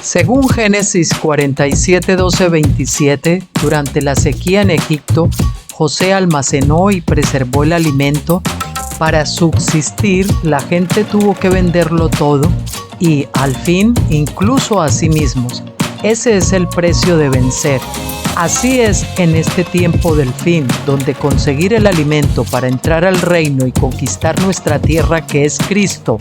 Según Génesis 47, 12, 27, durante la sequía en Egipto, José almacenó y preservó el alimento. Para subsistir, la gente tuvo que venderlo todo y, al fin, incluso a sí mismos. Ese es el precio de vencer. Así es en este tiempo del fin, donde conseguir el alimento para entrar al reino y conquistar nuestra tierra, que es Cristo,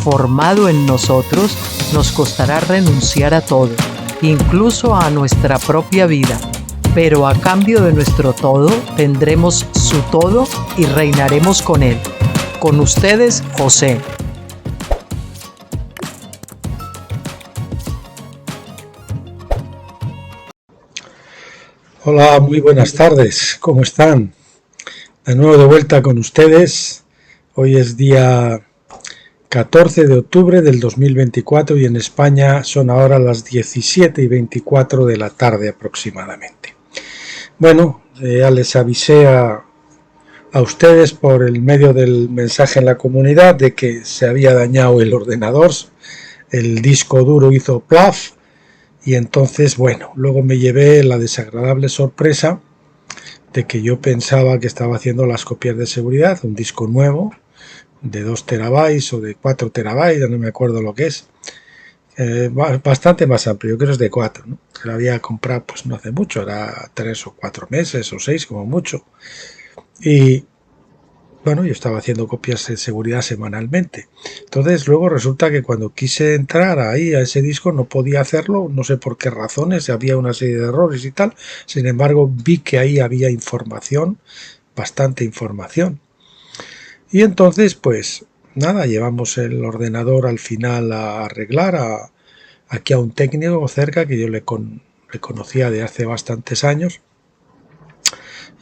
formado en nosotros, nos costará renunciar a todo, incluso a nuestra propia vida. Pero a cambio de nuestro todo, tendremos su todo y reinaremos con él. Con ustedes, José. Hola, muy buenas tardes, ¿cómo están? De nuevo de vuelta con ustedes. Hoy es día 14 de octubre del 2024 y en España son ahora las 17:24 de la tarde aproximadamente. Bueno, ya les avisé a ustedes por el medio del mensaje en la comunidad de que se había dañado el ordenador, el disco duro hizo plaf. Y entonces, bueno, luego me llevé la desagradable sorpresa de que yo pensaba que estaba haciendo las copias de seguridad, un disco nuevo de 2 terabytes o de 4 terabytes, ya no me acuerdo lo que es, bastante más amplio, yo creo que es de 4, ¿no? Lo había comprado pues no hace mucho, era 3 o 4 meses o 6 como mucho. Y bueno, yo estaba haciendo copias de seguridad semanalmente. Entonces luego resulta que cuando quise entrar ahí a ese disco no podía hacerlo, no sé por qué razones, había una serie de errores y tal. Sin embargo, vi que ahí había información, bastante información. Y entonces, pues nada, llevamos el ordenador al final a arreglar aquí a un técnico cerca que yo le conocía de hace bastantes años.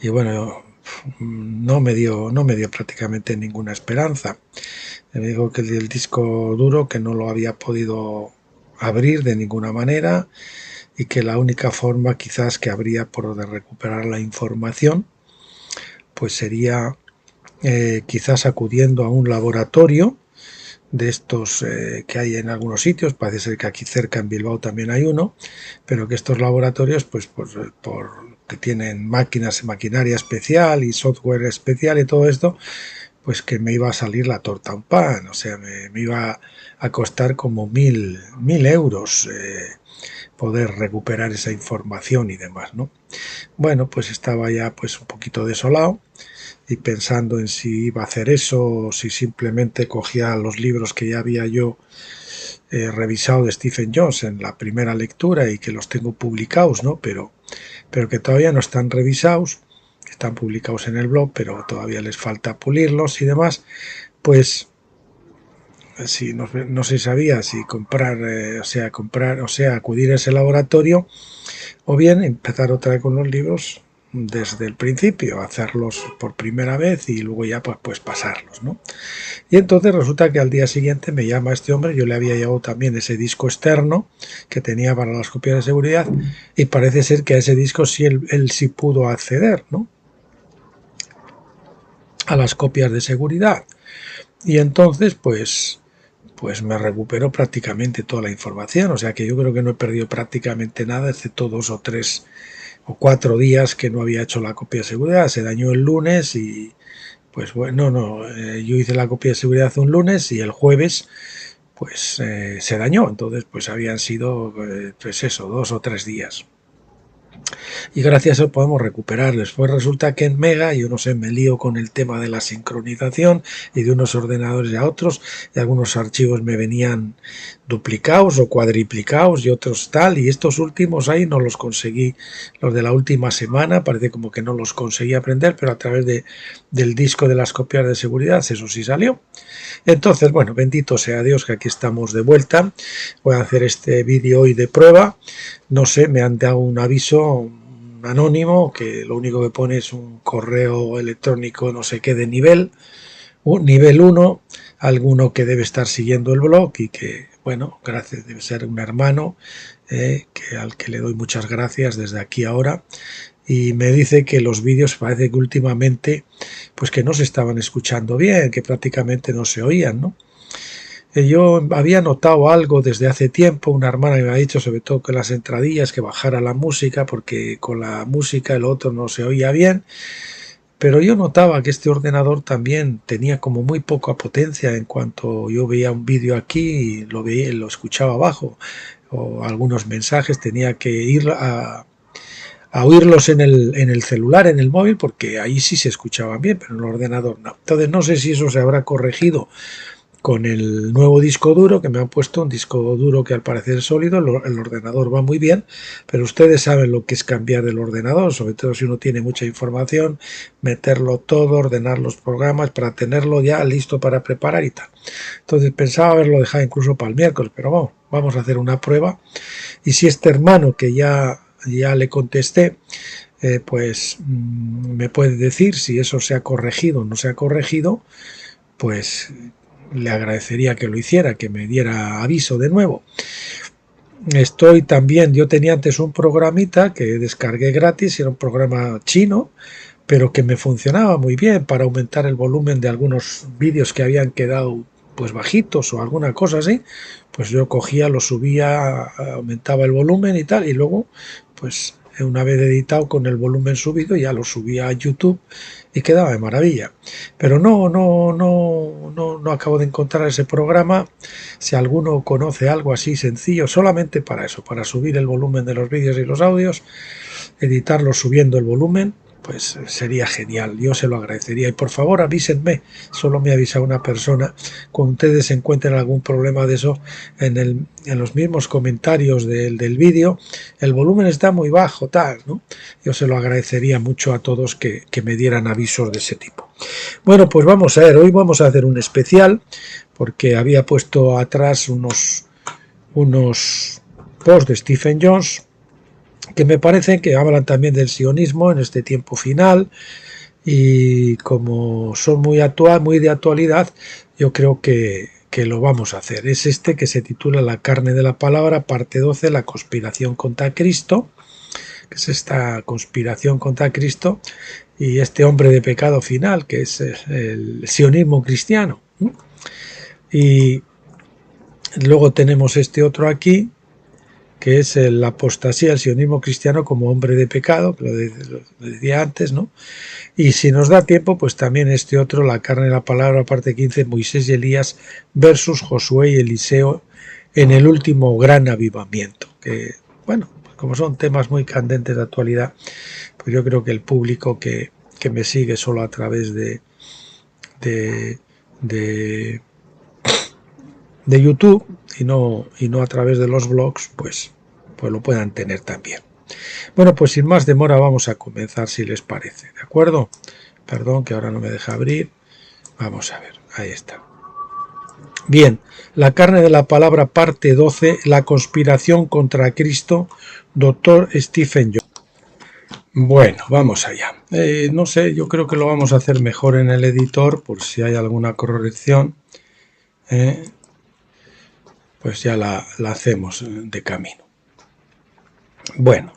Y bueno, no me dio prácticamente ninguna esperanza. Me dijo que el disco duro que no lo había podido abrir de ninguna manera y que la única forma quizás que habría por de recuperar la información pues sería quizás acudiendo a un laboratorio de estos que hay en algunos sitios. Parece ser que aquí cerca en Bilbao también hay uno, pero que estos laboratorios pues que tienen maquinaria especial y software especial y todo esto, pues que me iba a salir la torta a un pan, o sea, me iba a costar como 1.000 euros poder recuperar esa información y demás, ¿no? Bueno, pues estaba ya pues un poquito desolado y pensando en si iba a hacer eso o si simplemente cogía los libros que ya había yo revisado de Stephen Jones en la primera lectura y que los tengo publicados, ¿no? Pero que todavía no están revisados, están publicados en el blog, pero todavía les falta pulirlos y demás. Pues si no se sabía si comprar, acudir a ese laboratorio o bien empezar otra vez con los libros desde el principio, hacerlos por primera vez y luego ya pues pasarlos, ¿no? Y entonces resulta que al día siguiente me llama este hombre, yo le había llevado también ese disco externo que tenía para las copias de seguridad y parece ser que a ese disco sí él sí pudo acceder, ¿no?, a las copias de seguridad. Y entonces pues me recuperó prácticamente toda la información, o sea que yo creo que no he perdido prácticamente nada, excepto 2 o 3 o 4 días que no había hecho la copia de seguridad. Se dañó el lunes y pues bueno, yo hice la copia de seguridad un lunes y el jueves pues se dañó, entonces pues habían sido pues eso, 2 o 3 días. Y gracias a eso podemos recuperar. Después resulta que en Mega, yo no sé, me lío con el tema de la sincronización y de unos ordenadores a otros, y algunos archivos me venían duplicados o cuadriplicados y otros tal, y estos últimos ahí no los conseguí, los de la última semana, parece como que no los conseguí aprender, pero a través del disco de las copias de seguridad eso sí salió. Entonces, bueno, bendito sea Dios que aquí estamos de vuelta. Voy a hacer este vídeo hoy de prueba. No sé, me han dado un aviso anónimo que lo único que pone es un correo electrónico no sé qué de nivel 1, alguno que debe estar siguiendo el blog y que, bueno, gracias, debe ser un hermano al que le doy muchas gracias desde aquí ahora. Y me dice que los vídeos parece que últimamente pues que no se estaban escuchando bien, que prácticamente no se oían, ¿no? Yo había notado algo desde hace tiempo, una hermana me ha dicho, sobre todo con las entradillas, que bajara la música, porque con la música el otro no se oía bien, pero yo notaba que este ordenador también tenía como muy poca potencia en cuanto yo veía un vídeo aquí y lo veía, lo escuchaba abajo, o algunos mensajes tenía que ir a oírlos en el celular, en el móvil, porque ahí sí se escuchaban bien, pero en el ordenador no. Entonces no sé si eso se habrá corregido con el nuevo disco duro, que me han puesto un disco duro que al parecer es sólido. El ordenador va muy bien, pero ustedes saben lo que es cambiar el ordenador, sobre todo si uno tiene mucha información, meterlo todo, ordenar los programas para tenerlo ya listo para preparar y tal. Entonces pensaba haberlo dejado incluso para el miércoles, pero vamos a hacer una prueba. Y si este hermano que ya le contesté, pues me puede decir si eso se ha corregido o no se ha corregido, pues le agradecería que lo hiciera, que me diera aviso de nuevo. Estoy también, yo tenía antes un programita que descargué gratis, era un programa chino, pero que me funcionaba muy bien para aumentar el volumen de algunos vídeos que habían quedado pues bajitos o alguna cosa así. Pues yo cogía, lo subía, aumentaba el volumen y tal, y luego pues una vez editado con el volumen subido ya lo subía a YouTube y quedaba de maravilla. Pero no acabo de encontrar ese programa. Si alguno conoce algo así sencillo, solamente para eso, para subir el volumen de los vídeos y los audios, editarlos subiendo el volumen, pues sería genial, yo se lo agradecería. Y por favor avísenme, solo me avisa una persona, cuando ustedes encuentren algún problema de eso, en los mismos comentarios del vídeo, el volumen está muy bajo, tal, ¿no? Yo se lo agradecería mucho a todos que me dieran avisos de ese tipo. Bueno, pues vamos a ver, hoy vamos a hacer un especial, porque había puesto atrás unos posts de Stephen Jones, que me parece que hablan también del sionismo en este tiempo final, y como son muy de actualidad, yo creo que lo vamos a hacer. Es este que se titula La carne de la palabra, parte 12, la conspiración contra Cristo, que es esta conspiración contra Cristo y este hombre de pecado final, que es el sionismo cristiano. Y luego tenemos este otro aquí, que es la apostasía, el sionismo cristiano como hombre de pecado, que lo decía antes, ¿no? Y si nos da tiempo, pues también este otro, la carne de la palabra, parte 15, Moisés y Elías versus Josué y Eliseo en el último gran avivamiento. Que, bueno, pues como son temas muy candentes de actualidad, pues yo creo que el público que me sigue solo a través de YouTube y no a través de los blogs, pues lo puedan tener también. Bueno, pues sin más demora vamos a comenzar, si les parece, ¿de acuerdo? Perdón, que ahora no me deja abrir. Vamos a ver, ahí está. Bien, la carne de la palabra, parte 12, la conspiración contra Cristo, Dr. Stephen Jones. Bueno, vamos allá. No sé, yo creo que lo vamos a hacer mejor en el editor, por si hay alguna corrección. Pues ya la hacemos de camino. Bueno,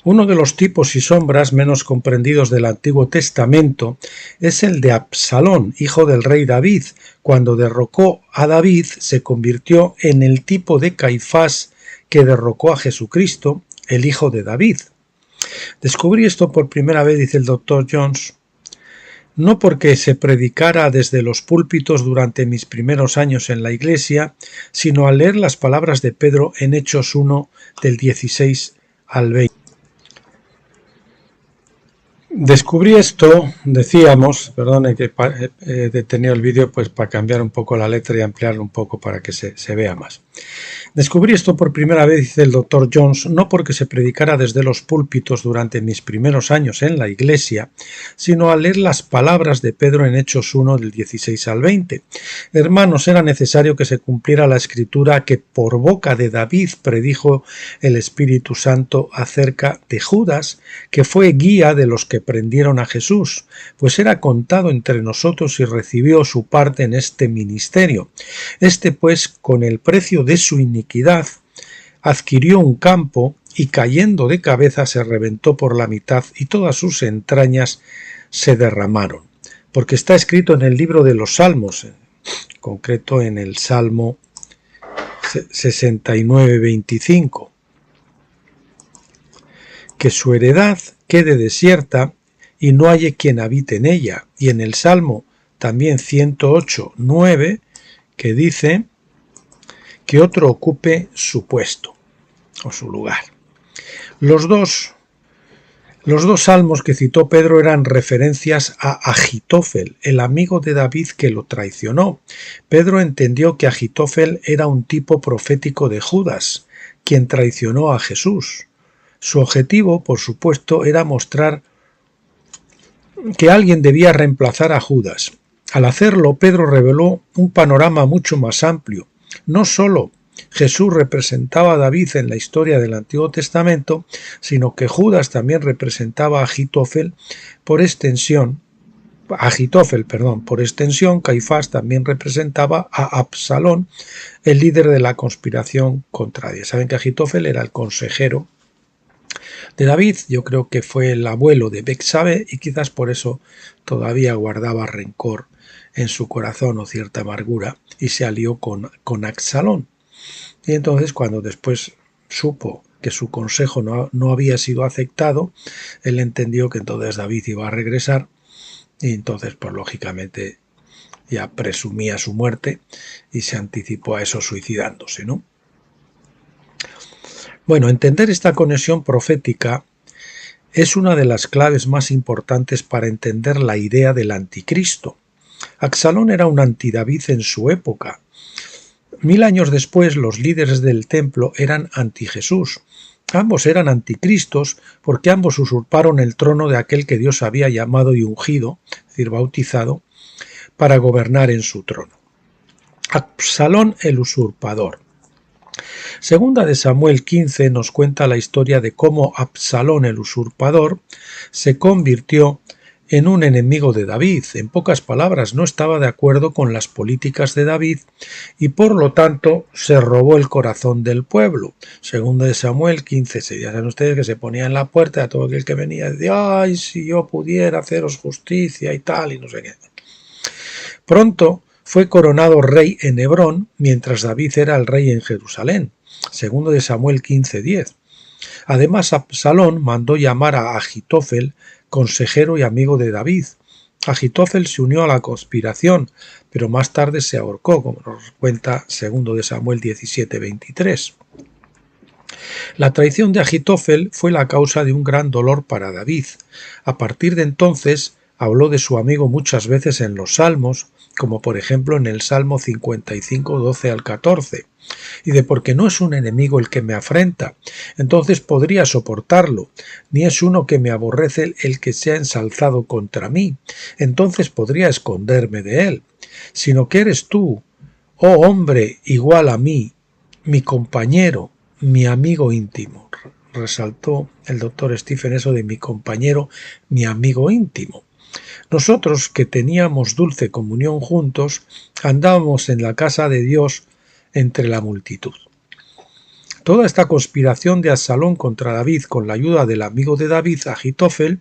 uno de los tipos y sombras menos comprendidos del Antiguo Testamento es el de Absalón, hijo del rey David. Cuando derrocó a David, se convirtió en el tipo de Caifás que derrocó a Jesucristo, el hijo de David. Descubrí esto por primera vez, dice el Dr. Jones, no porque se predicara desde los púlpitos durante mis primeros años en la Iglesia, sino al leer las palabras de Pedro en Hechos 1, del 16 al 20. Descubrí esto, decíamos, perdone que he detenido el vídeo pues para cambiar un poco la letra y ampliarlo un poco para que se vea más. Descubrí esto por primera vez, dice el Dr. Jones, no porque se predicara desde los púlpitos durante mis primeros años en la Iglesia, sino al leer las palabras de Pedro en Hechos 1 del 16 al 20. Hermanos, era necesario que se cumpliera la escritura que por boca de David predijo el Espíritu Santo acerca de Judas, que fue guía de los que prendieron a Jesús, pues era contado entre nosotros y recibió su parte en este ministerio. Este pues, con el precio de su iniquidad, adquirió un campo y cayendo de cabeza se reventó por la mitad y todas sus entrañas se derramaron. Porque está escrito en el libro de los Salmos, concreto en el Salmo 69:25, que su heredad quede desierta y no haya quien habite en ella, y en el Salmo también 108:9, que dice que otro ocupe su puesto o su lugar. Los dos salmos que citó Pedro eran referencias a Agitofel, el amigo de David que lo traicionó. Pedro entendió que Agitofel era un tipo profético de Judas, quien traicionó a Jesús. Su objetivo, por supuesto, era mostrar que alguien debía reemplazar a Judas. Al hacerlo, Pedro reveló un panorama mucho más amplio. No solo Jesús representaba a David en la historia del Antiguo Testamento, sino que Judas también representaba a Agitofel, por extensión, Caifás también representaba a Absalón, el líder de la conspiración contraria. Saben que Agitofel era el consejero de David, yo creo que fue el abuelo de Bexabe y quizás por eso todavía guardaba rencor en su corazón o cierta amargura y se alió con Absalón. Y entonces cuando después supo que su consejo no había sido aceptado, él entendió que entonces David iba a regresar y entonces pues lógicamente ya presumía su muerte y se anticipó a eso suicidándose, ¿no? Bueno, entender esta conexión profética es una de las claves más importantes para entender la idea del anticristo. Absalón era un antidavid en su época. 1000 años después, los líderes del templo eran anti-Jesús. Ambos eran anticristos porque ambos usurparon el trono de aquel que Dios había llamado y ungido, es decir, bautizado, para gobernar en su trono. Absalón el usurpador. Segunda de Samuel 15 nos cuenta la historia de cómo Absalón el usurpador se convirtió en un enemigo de David. En pocas palabras, no estaba de acuerdo con las políticas de David y por lo tanto se robó el corazón del pueblo. Segunda de Samuel 15:6. Ya saben ustedes que se ponía en la puerta a todo aquel que venía y decía: ay, si yo pudiera haceros justicia y tal, y no sé qué. Pronto fue coronado rey en Hebrón, mientras David era el rey en Jerusalén. Segundo de Samuel 15:10. Además, Absalón mandó llamar a Agitofel, consejero y amigo de David. Agitofel se unió a la conspiración, pero más tarde se ahorcó, como nos cuenta segundo de Samuel 17:23. La traición de Agitofel fue la causa de un gran dolor para David. A partir de entonces habló de su amigo muchas veces en los Salmos, como por ejemplo en el Salmo 55, 12 al 14, y de porque no es un enemigo el que me afrenta, entonces podría soportarlo, ni es uno que me aborrece el que se ha ensalzado contra mí, entonces podría esconderme de él, sino que eres tú, oh hombre igual a mí, mi compañero, mi amigo íntimo. Resaltó el doctor Stephen eso de mi compañero, mi amigo íntimo. Nosotros, que teníamos dulce comunión juntos, andábamos en la casa de Dios entre la multitud. Toda esta conspiración de Absalón contra David con la ayuda del amigo de David, Agitofel,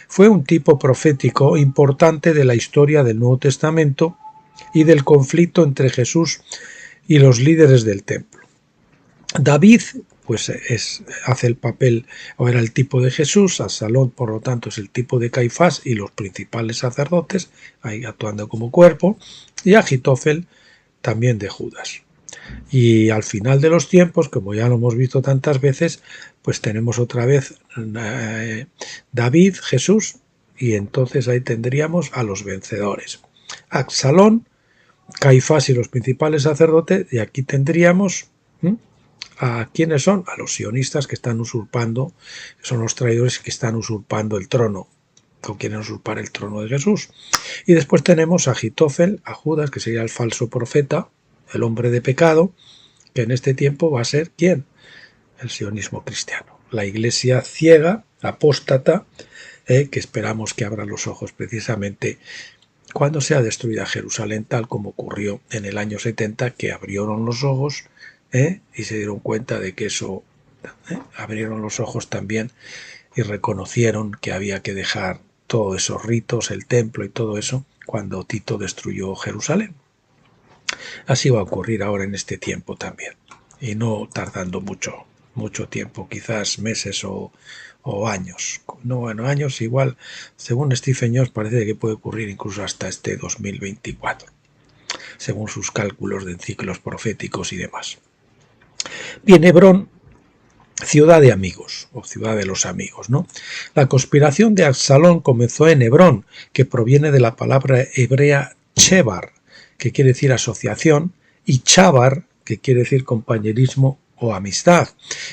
fue un tipo profético importante de la historia del Nuevo Testamento y del conflicto entre Jesús y los líderes del templo. David pues hace el papel o era el tipo de Jesús, Absalón por lo tanto es el tipo de Caifás y los principales sacerdotes, ahí actuando como cuerpo, y Agitofel también de Judas. Y al final de los tiempos, como ya lo hemos visto tantas veces, pues tenemos otra vez David, Jesús, y entonces ahí tendríamos a los vencedores. Absalón, Caifás y los principales sacerdotes, y aquí tendríamos ¿a quiénes son? A los sionistas que están usurpando, que son los traidores que están usurpando el trono, o quieren usurpar el trono de Jesús. Y después tenemos a Agitofel, a Judas, que sería el falso profeta, el hombre de pecado, que en este tiempo va a ser ¿quién? El sionismo cristiano. La iglesia ciega, apóstata, que esperamos que abra los ojos precisamente cuando sea destruida Jerusalén, tal como ocurrió en el año 70, que abrieron los ojos y se dieron cuenta de que eso, abrieron los ojos también y reconocieron que había que dejar todos esos ritos, el templo y todo eso, cuando Tito destruyó Jerusalén. Así va a ocurrir ahora en este tiempo también, y no tardando mucho tiempo, quizás meses o años. No, bueno, años igual, según Stephen Jones, parece que puede ocurrir incluso hasta este 2024, según sus cálculos de ciclos proféticos y demás. Bien, Hebrón, ciudad de amigos, o ciudad de los amigos, ¿no? La conspiración de Absalón comenzó en Hebrón, que proviene de la palabra hebrea chebar, que quiere decir asociación, y chabar, que quiere decir compañerismo o amistad.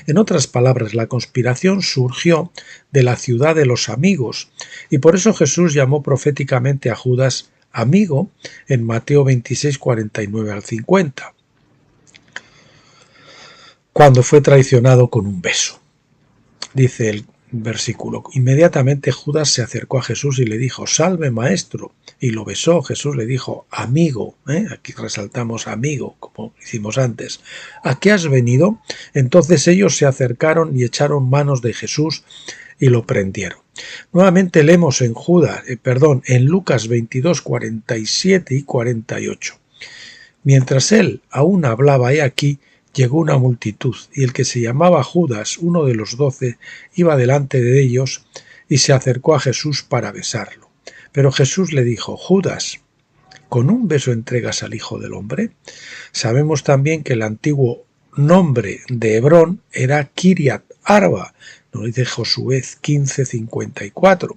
En otras palabras, la conspiración surgió de la ciudad de los amigos, y por eso Jesús llamó proféticamente a Judas amigo en Mateo 26, 49 al 50. Cuando fue traicionado con un beso. Dice el versículo, inmediatamente Judas se acercó a Jesús y le dijo, salve maestro, y lo besó. Jesús le dijo, amigo, aquí resaltamos amigo, como hicimos antes, ¿a qué has venido? Entonces ellos se acercaron y echaron manos de Jesús y lo prendieron. Nuevamente leemos en Lucas 22, 47 y 48. Mientras él aún hablaba, he aquí, llegó una multitud, y el que se llamaba Judas, uno de los 12, iba delante de ellos y se acercó a Jesús para besarlo. Pero Jesús le dijo, Judas, ¿con un beso entregas al Hijo del Hombre? Sabemos también que el antiguo nombre de Hebrón era Kiriat Arba, nos dice Josué 15:54.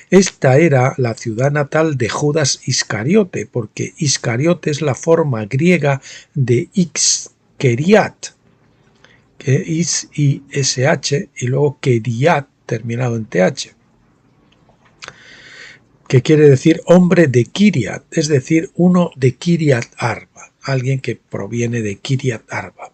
Esta era la ciudad natal de Judas Iscariote, porque Iscariote es la forma griega de Keriat, que es ISH, y luego Keriat, terminado en TH, que quiere decir hombre de Kiriat, es decir, uno de Kiriat Arba, alguien que proviene de Kiriat Arba.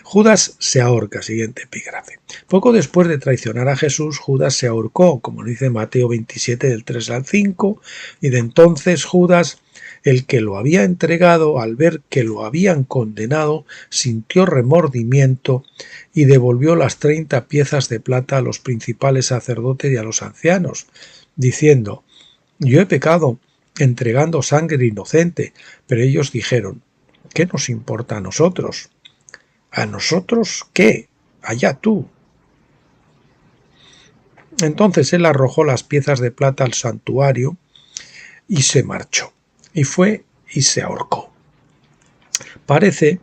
Judas se ahorca, siguiente epígrafe. Poco después de traicionar a Jesús, Judas se ahorcó, como dice Mateo 27 del 3 al 5, y de entonces Judas, el que lo había entregado, al ver que lo habían condenado, sintió remordimiento y devolvió las 30 piezas de plata a los principales sacerdotes y a los ancianos, diciendo, yo he pecado entregando sangre inocente, pero ellos dijeron, ¿qué nos importa a nosotros? ¿A nosotros qué? Allá tú. Entonces él arrojó las piezas de plata al santuario y se marchó. Y fue y se ahorcó. Parece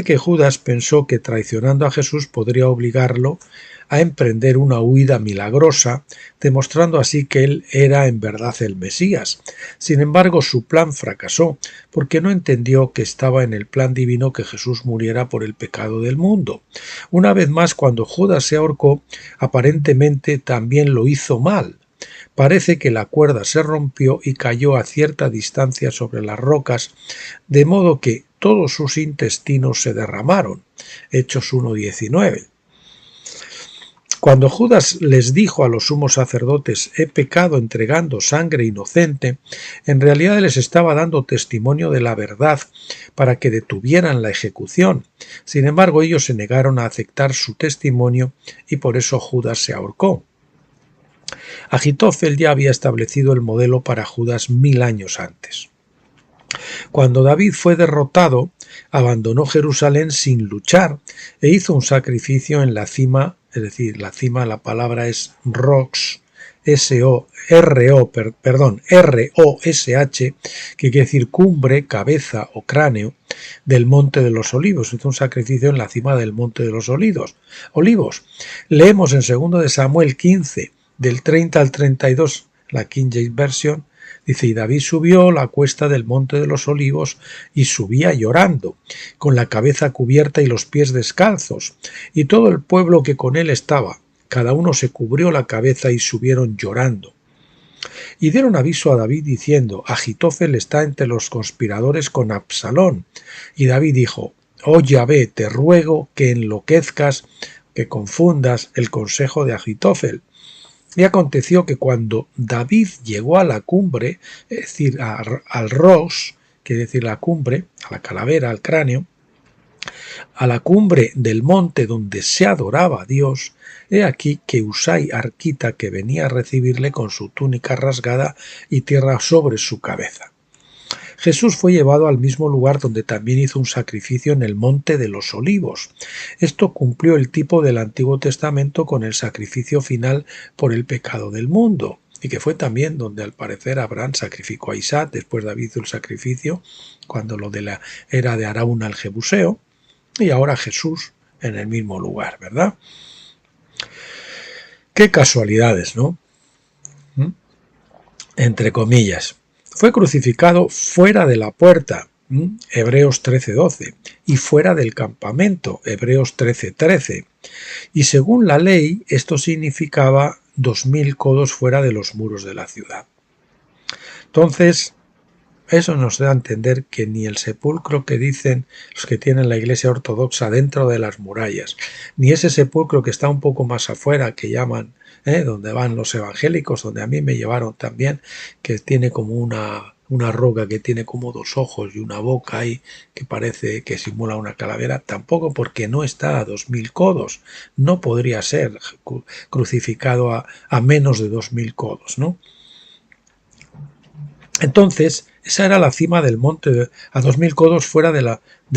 que Judas pensó que traicionando a Jesús podría obligarlo a emprender una huida milagrosa, demostrando así que él era en verdad el Mesías. Sin embargo, su plan fracasó, porque no entendió que estaba en el plan divino que Jesús muriera por el pecado del mundo. Una vez más, cuando Judas se ahorcó, aparentemente también lo hizo mal. Parece que la cuerda se rompió y cayó a cierta distancia sobre las rocas, de modo que todos sus intestinos se derramaron. Hechos 1:19. Cuando Judas les dijo a los sumos sacerdotes, he pecado entregando sangre inocente, en realidad les estaba dando testimonio de la verdad para que detuvieran la ejecución. Sin embargo, ellos se negaron a aceptar su testimonio y por eso Judas se ahorcó. Agitofel ya había establecido el modelo para Judas 1000 años antes. Cuando David fue derrotado, abandonó Jerusalén sin luchar e hizo un sacrificio en la cima, es decir, la cima, la palabra es Rosh, R-O-S-H, que quiere decir cumbre, cabeza o cráneo, del Monte de los Olivos. Hizo un sacrificio en la cima del Monte de los Olivos. Leemos en 2 de Samuel 15, del 30 al 32, la King James Version, dice, y David subió la cuesta del Monte de los Olivos y subía llorando, con la cabeza cubierta y los pies descalzos, y todo el pueblo que con él estaba, cada uno se cubrió la cabeza y subieron llorando. Y dieron aviso a David diciendo, Agitofel está entre los conspiradores con Absalón. Y David dijo, oh Yahvé, te ruego que enloquezcas, que confundas el consejo de Agitofel. Y aconteció que cuando David llegó a la cumbre, es decir, al Rosh, quiere decir la cumbre, a la calavera, al cráneo, a la cumbre del monte donde se adoraba a Dios, he aquí que Usai arquita, que venía a recibirle con su túnica rasgada y tierra sobre su cabeza. Jesús fue llevado al mismo lugar donde también hizo un sacrificio en el Monte de los Olivos. Esto cumplió el tipo del Antiguo Testamento con el sacrificio final por el pecado del mundo, y que fue también donde al parecer Abraham sacrificó a Isaac, después David hizo el sacrificio cuando lo de la era de Araúna al Jebuseo, y ahora Jesús en el mismo lugar, ¿verdad? Qué casualidades, ¿no? Entre comillas. Fue crucificado fuera de la puerta, Hebreos 13:12, y fuera del campamento, Hebreos 13:13. Y según la ley, esto significaba 2000 codos fuera de los muros de la ciudad. Entonces, eso nos da a entender que ni el sepulcro que dicen los que tienen la Iglesia Ortodoxa dentro de las murallas, ni ese sepulcro que está un poco más afuera, que llaman, donde van los evangélicos, donde a mí me llevaron también, que tiene como una roca que tiene como dos ojos y una boca ahí que parece que simula una calavera, tampoco, porque no está a 2000 codos, no podría ser crucificado a menos de 2000 codos, ¿no? Entonces, esa era la cima del monte, a 2000 codos fuera de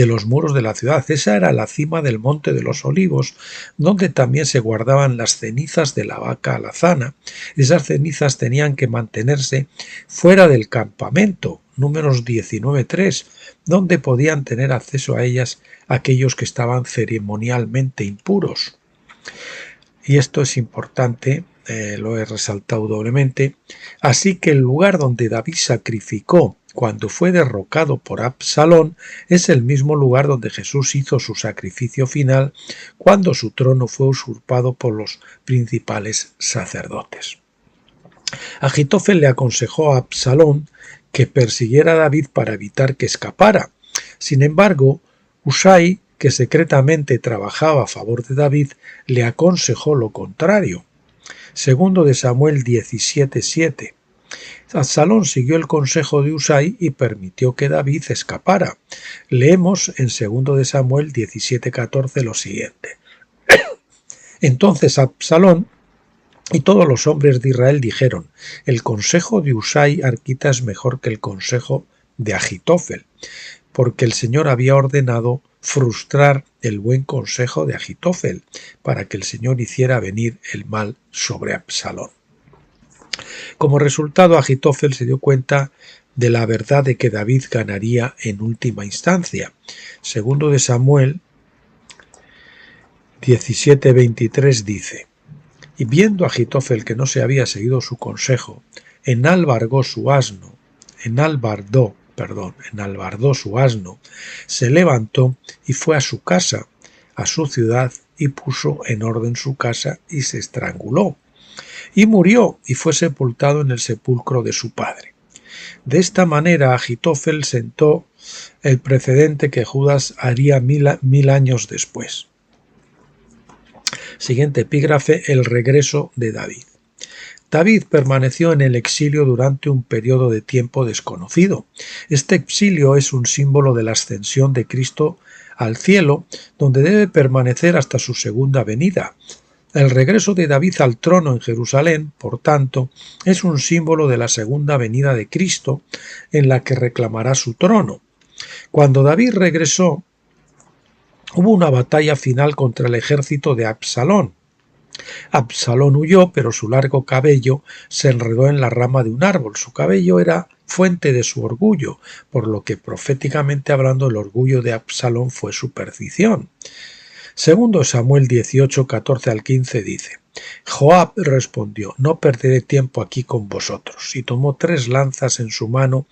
los muros de la ciudad. Esa era la cima del Monte de los Olivos, donde también se guardaban las cenizas de la vaca alazana. Esas cenizas tenían que mantenerse fuera del campamento, Números 19:3, donde podían tener acceso a ellas aquellos que estaban ceremonialmente impuros. Y esto es importante, lo he resaltado doblemente. Así que el lugar donde David sacrificó cuando fue derrocado por Absalón es el mismo lugar donde Jesús hizo su sacrificio final cuando su trono fue usurpado por los principales sacerdotes. Agitofel le aconsejó a Absalón que persiguiera a David para evitar que escapara. Sin embargo, Husai, que secretamente trabajaba a favor de David, le aconsejó lo contrario. Segundo de Samuel 17:7. Absalón siguió el consejo de Husai y permitió que David escapara. Leemos en segundo de Samuel 17:14 lo siguiente. Entonces Absalón y todos los hombres de Israel dijeron: el consejo de Husai arquita es mejor que el consejo de Agitofel, porque el Señor había ordenado frustrar el buen consejo de Agitofel, para que el Señor hiciera venir el mal sobre Absalón. Como resultado, Agitofel se dio cuenta de la verdad de que David ganaría en última instancia. Segundo de Samuel 17:23 dice: y viendo Agitofel que no se había seguido su consejo, enalbardó su asno, se levantó y fue a su casa, a su ciudad, y puso en orden su casa y se estranguló. Y murió y fue sepultado en el sepulcro de su padre. De esta manera Agitofel sentó el precedente que Judas haría mil años después. Siguiente epígrafe: el regreso de David. David permaneció en el exilio durante un periodo de tiempo desconocido. Este exilio es un símbolo de la ascensión de Cristo al cielo, donde debe permanecer hasta su segunda venida. El regreso de David al trono en Jerusalén, por tanto, es un símbolo de la segunda venida de Cristo, en la que reclamará su trono. Cuando David regresó, hubo una batalla final contra el ejército de Absalón. Absalón huyó, pero su largo cabello se enredó en la rama de un árbol. Su cabello era fuente de su orgullo, por lo que proféticamente hablando el orgullo de Absalón fue su perdición. Segundo Samuel 18:14 al 15 dice: Joab respondió: no perderé tiempo aquí con vosotros. Y tomó 3 lanzas en su mano,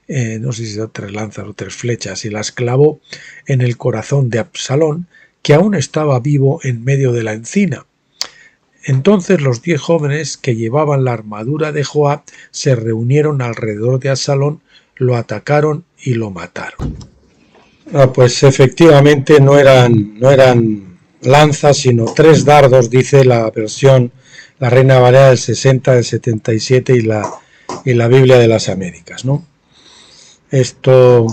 no sé si son 3 lanzas o 3 flechas, y las clavó en el corazón de Absalón, que aún estaba vivo en medio de la encina. Entonces los 10 jóvenes que llevaban la armadura de Joab se reunieron alrededor de Absalón, lo atacaron y lo mataron. Pues efectivamente no eran lanzas, sino 3 dardos, dice la versión, la Reina Valera del 60, del 77 y la Biblia de las Américas, ¿no? Esto,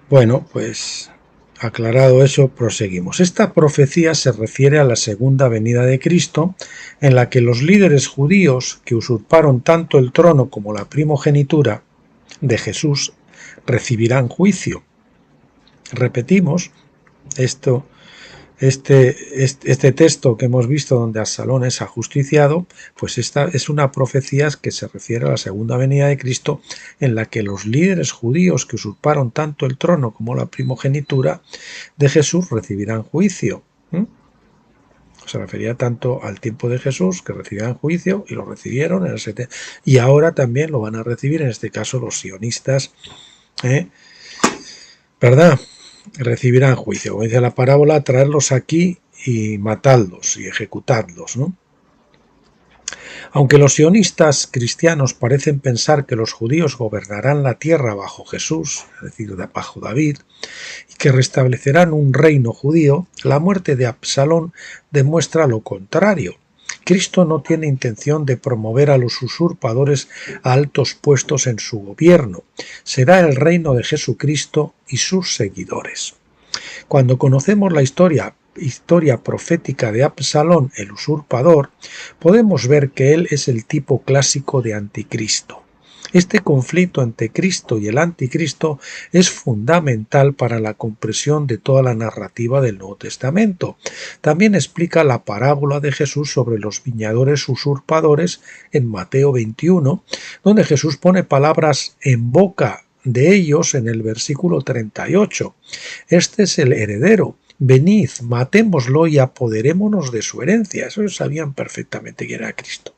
bueno, pues aclarado eso, proseguimos. Esta profecía se refiere a la segunda venida de Cristo, en la que los líderes judíos que usurparon tanto el trono como la primogenitura de Jesús recibirán juicio. Repetimos este texto que hemos visto donde Absalón es ajusticiado, pues esta es una profecía que se refiere a la segunda venida de Cristo, en la que los líderes judíos que usurparon tanto el trono como la primogenitura de Jesús recibirán juicio. Se refería tanto al tiempo de Jesús, que recibían juicio, y lo recibieron en el 70, y ahora también lo van a recibir, en este caso los sionistas, ¿verdad? Recibirán juicio, como dice la parábola, traerlos aquí y matadlos y ejecutarlos, ¿no? Aunque los sionistas cristianos parecen pensar que los judíos gobernarán la tierra bajo Jesús, es decir, bajo David, y que restablecerán un reino judío, la muerte de Absalón demuestra lo contrario. Cristo no tiene intención de promover a los usurpadores a altos puestos en su gobierno. Será el reino de Jesucristo y sus seguidores. Cuando conocemos la historia profética de Absalón, el usurpador, podemos ver que él es el tipo clásico de anticristo. Este conflicto entre Cristo y el anticristo es fundamental para la comprensión de toda la narrativa del Nuevo Testamento. También explica la parábola de Jesús sobre los viñadores usurpadores en Mateo 21, donde Jesús pone palabras en boca de ellos en el versículo 38. Este es el heredero. Venid, matémoslo y apoderémonos de su herencia. Eso sabían perfectamente quién era Cristo.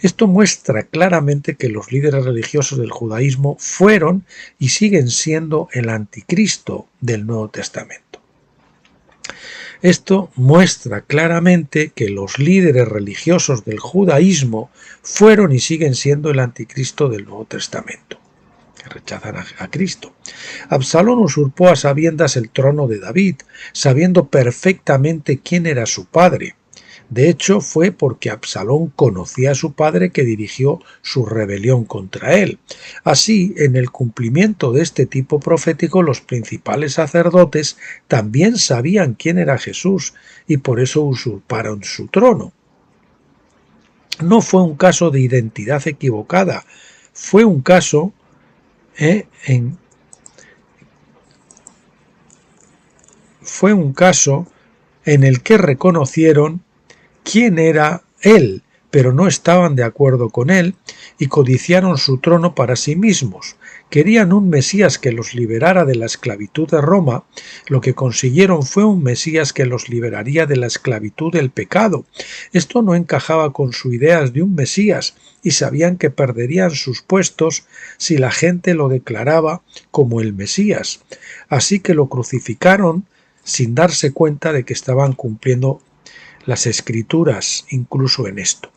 Esto muestra claramente que los líderes religiosos del judaísmo fueron y siguen siendo el anticristo del Nuevo Testamento. Esto muestra claramente que los líderes religiosos del judaísmo fueron y siguen siendo el anticristo del Nuevo Testamento, que rechazan a Cristo. Absalón usurpó a sabiendas el trono de David, sabiendo perfectamente quién era su padre. De hecho, fue porque Absalón conocía a su padre que dirigió su rebelión contra él. Así, en el cumplimiento de este tipo profético, los principales sacerdotes también sabían quién era Jesús y por eso usurparon su trono. No fue un caso de identidad equivocada, fue un caso en el que reconocieron quién era él, pero no estaban de acuerdo con él y codiciaron su trono para sí mismos. Querían un Mesías que los liberara de la esclavitud de Roma. Lo que consiguieron fue un Mesías que los liberaría de la esclavitud del pecado. Esto no encajaba con sus ideas de un Mesías y sabían que perderían sus puestos si la gente lo declaraba como el Mesías. Así que lo crucificaron sin darse cuenta de que estaban cumpliendo las Escrituras incluso en esto.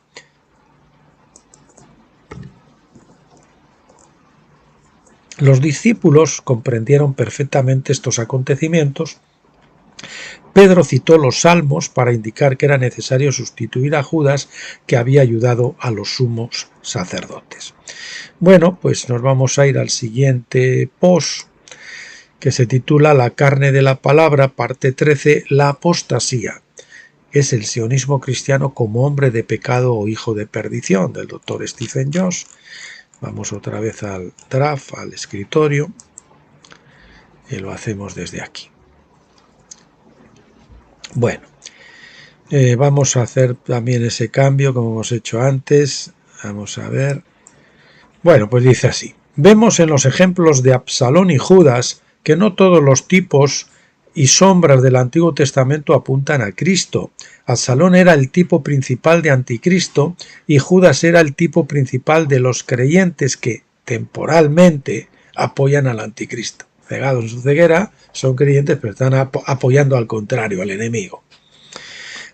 Los discípulos comprendieron perfectamente estos acontecimientos. Pedro citó los Salmos para indicar que era necesario sustituir a Judas, que había ayudado a los sumos sacerdotes. Bueno, pues nos vamos a ir al siguiente post, que se titula La carne de la palabra, parte 13, la apostasía. Es el sionismo cristiano como hombre de pecado o hijo de perdición, del doctor Stephen Jones. Vamos otra vez al draft, al escritorio, y lo hacemos desde aquí. Bueno, vamos a hacer también ese cambio como hemos hecho antes. Vamos a ver. Bueno, pues dice así. Vemos en los ejemplos de Absalón y Judas que no todos los tipos y sombras del Antiguo Testamento apuntan a Cristo. Absalón era el tipo principal de anticristo y Judas era el tipo principal de los creyentes que temporalmente apoyan al anticristo. Cegados en su ceguera, son creyentes pero están apoyando al contrario, al enemigo.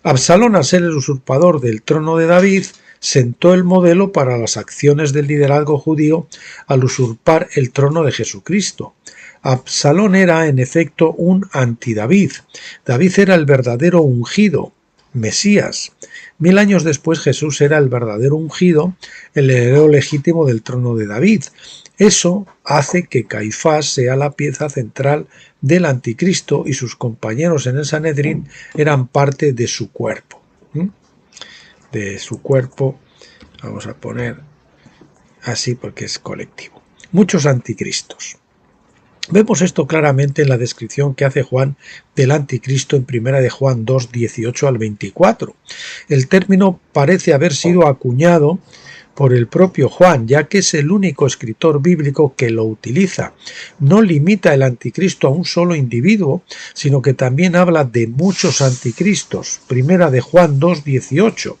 Absalón, al ser el usurpador del trono de David, sentó el modelo para las acciones del liderazgo judío al usurpar el trono de Jesucristo. Absalón era, en efecto, un anti-David. David era el verdadero ungido, Mesías. 1000 años después Jesús era el verdadero ungido, el heredero legítimo del trono de David. Eso hace que Caifás sea la pieza central del anticristo y sus compañeros en el Sanedrín eran parte de su cuerpo. De su cuerpo, vamos a poner así porque es colectivo. muchos anticristos. Vemos esto claramente en la descripción que hace Juan del anticristo en 1 de Juan 2, 18 al 24. El término parece haber sido acuñado por el propio Juan, ya que es el único escritor bíblico que lo utiliza. No limita el anticristo a un solo individuo, sino que también habla de muchos anticristos. 1 de Juan 2, 18,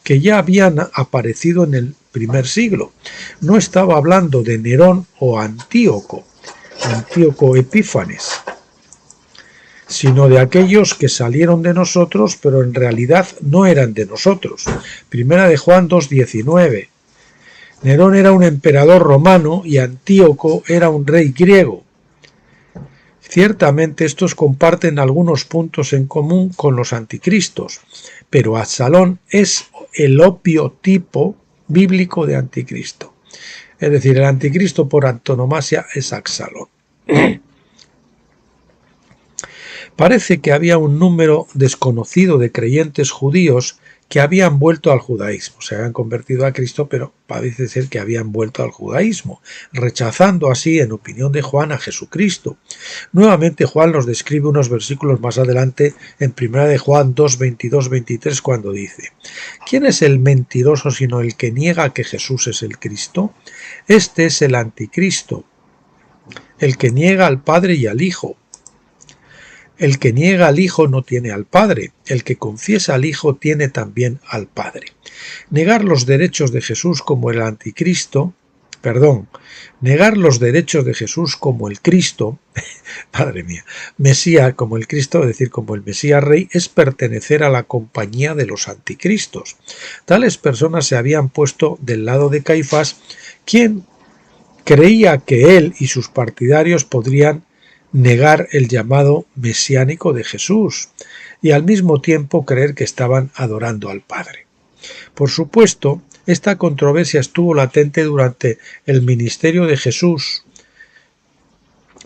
que ya habían aparecido en el primer siglo. No estaba hablando de Nerón o Antíoco Epífanes, sino de aquellos que salieron de nosotros, pero en realidad no eran de nosotros. 1 de Juan 2:19. Nerón era un emperador romano y Antíoco era un rey griego. Ciertamente estos comparten algunos puntos en común con los anticristos, pero Absalón es el obvio tipo bíblico de anticristo. Es decir, el anticristo por antonomasia es Absalón. Parece que había un número desconocido de creyentes judíos que habían vuelto al judaísmo. Se habían convertido a Cristo, pero parece ser que habían vuelto al judaísmo, rechazando así, en opinión de Juan, a Jesucristo. Nuevamente Juan los describe unos versículos más adelante en 1 de Juan 2, 22, 23, cuando dice: ¿Quién es el mentiroso sino el que niega que Jesús es el Cristo? Este es el anticristo, el que niega al Padre y al Hijo. El que niega al Hijo no tiene al Padre, el que confiesa al Hijo tiene también al Padre. Negar los derechos de Jesús como el anticristo, negar los derechos de Jesús como el Cristo, madre mía, Mesías como el Cristo, es decir, como el Mesías Rey, es pertenecer a la compañía de los anticristos. Tales personas se habían puesto del lado de Caifás, quien creía que él y sus partidarios podrían negar el llamado mesiánico de Jesús y al mismo tiempo creer que estaban adorando al Padre. Por supuesto, esta controversia estuvo latente durante el ministerio de Jesús,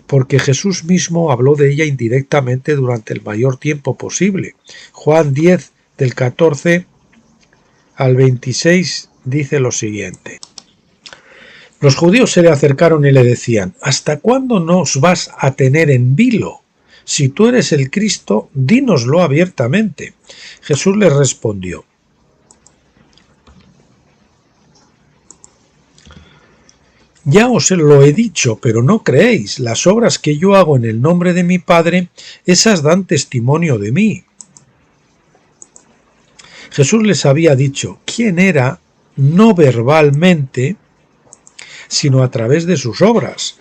porque Jesús mismo habló de ella indirectamente durante el mayor tiempo posible. Juan 10, del 14 al 26, dice lo siguiente: Los judíos se le acercaron y le decían: ¿Hasta cuándo nos vas a tener en vilo? Si tú eres el Cristo, dínoslo abiertamente. Jesús les respondió: Ya os lo he dicho, pero no creéis. Las obras que yo hago en el nombre de mi Padre, esas dan testimonio de mí. Jesús les había dicho quién era, no verbalmente, sino a través de sus obras.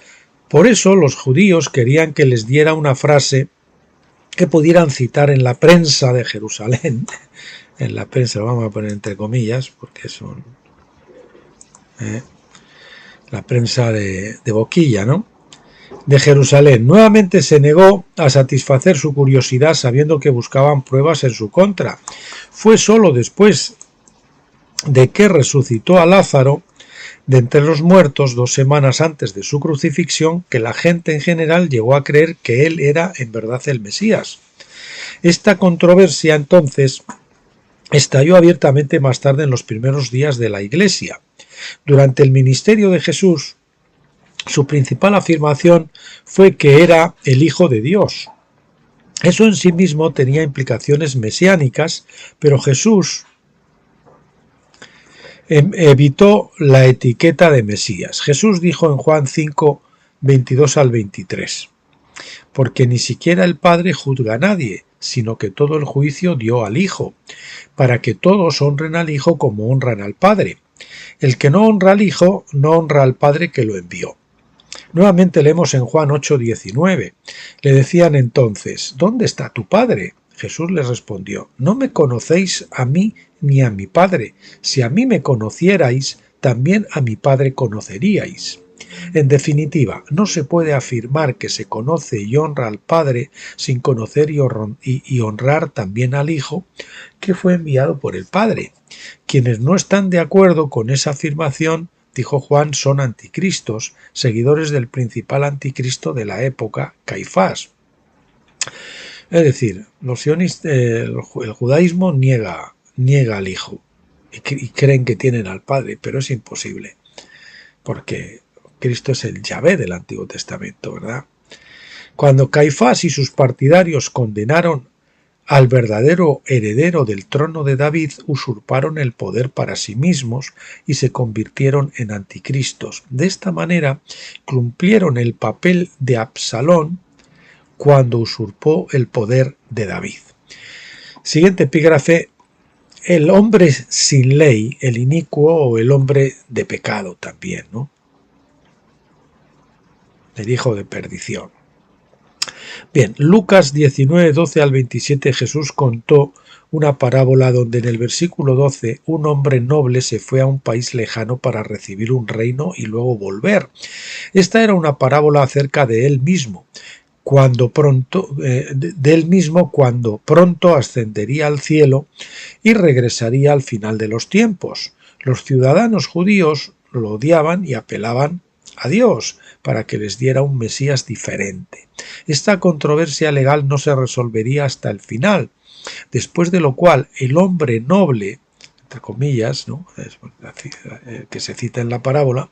Por eso los judíos querían que les diera una frase que pudieran citar en la prensa de Jerusalén. En la prensa, lo vamos a poner entre comillas, porque son la prensa de boquilla, ¿no? De Jerusalén. Nuevamente se negó a satisfacer su curiosidad sabiendo que buscaban pruebas en su contra. Fue solo después de que resucitó a Lázaro de entre los muertos 2 semanas antes de su crucifixión que la gente en general llegó a creer que él era en verdad el Mesías. Esta controversia entonces estalló abiertamente más tarde en los primeros días de la Iglesia. Durante el ministerio de Jesús, su principal afirmación fue que era el Hijo de Dios. Eso en sí mismo tenía implicaciones mesiánicas, pero Jesús evitó la etiqueta de Mesías. Jesús dijo en Juan 5, 22 al 23: Porque ni siquiera el Padre juzga a nadie, sino que todo el juicio dio al Hijo, para que todos honren al Hijo como honran al Padre. El que no honra al Hijo, no honra al Padre que lo envió. Nuevamente leemos en Juan 8, 19. Le decían entonces: ¿Dónde está tu Padre? Jesús les respondió: No me conocéis a mí ni a mi Padre. Si a mí me conocierais, también a mi Padre conoceríais. En definitiva, no se puede afirmar que se conoce y honra al Padre sin conocer y honrar también al Hijo, que fue enviado por el Padre. Quienes no están de acuerdo con esa afirmación, dijo Juan, son anticristos, seguidores del principal anticristo de la época, Caifás. Es decir, el judaísmo niega al Hijo y creen que tienen al Padre, pero es imposible, porque Cristo es el Yahvé del Antiguo Testamento, ¿verdad? Cuando Caifás y sus partidarios condenaron al verdadero heredero del trono de David, usurparon el poder para sí mismos y se convirtieron en anticristos. De esta manera cumplieron el papel de Absalón cuando usurpó el poder de David. Siguiente epígrafe: el hombre sin ley, el inicuo o el hombre de pecado también, ¿no? El hijo de perdición. Bien, Lucas 19, 12 al 27, Jesús contó una parábola donde en el versículo 12 un hombre noble se fue a un país lejano para recibir un reino y luego volver. Esta era una parábola acerca de él mismo, cuando pronto ascendería al cielo y regresaría al final de los tiempos. Los ciudadanos judíos lo odiaban y apelaban a Dios para que les diera un Mesías diferente. Esta controversia legal no se resolvería hasta el final, después de lo cual el hombre noble, entre comillas, ¿no?, que se cita en la parábola,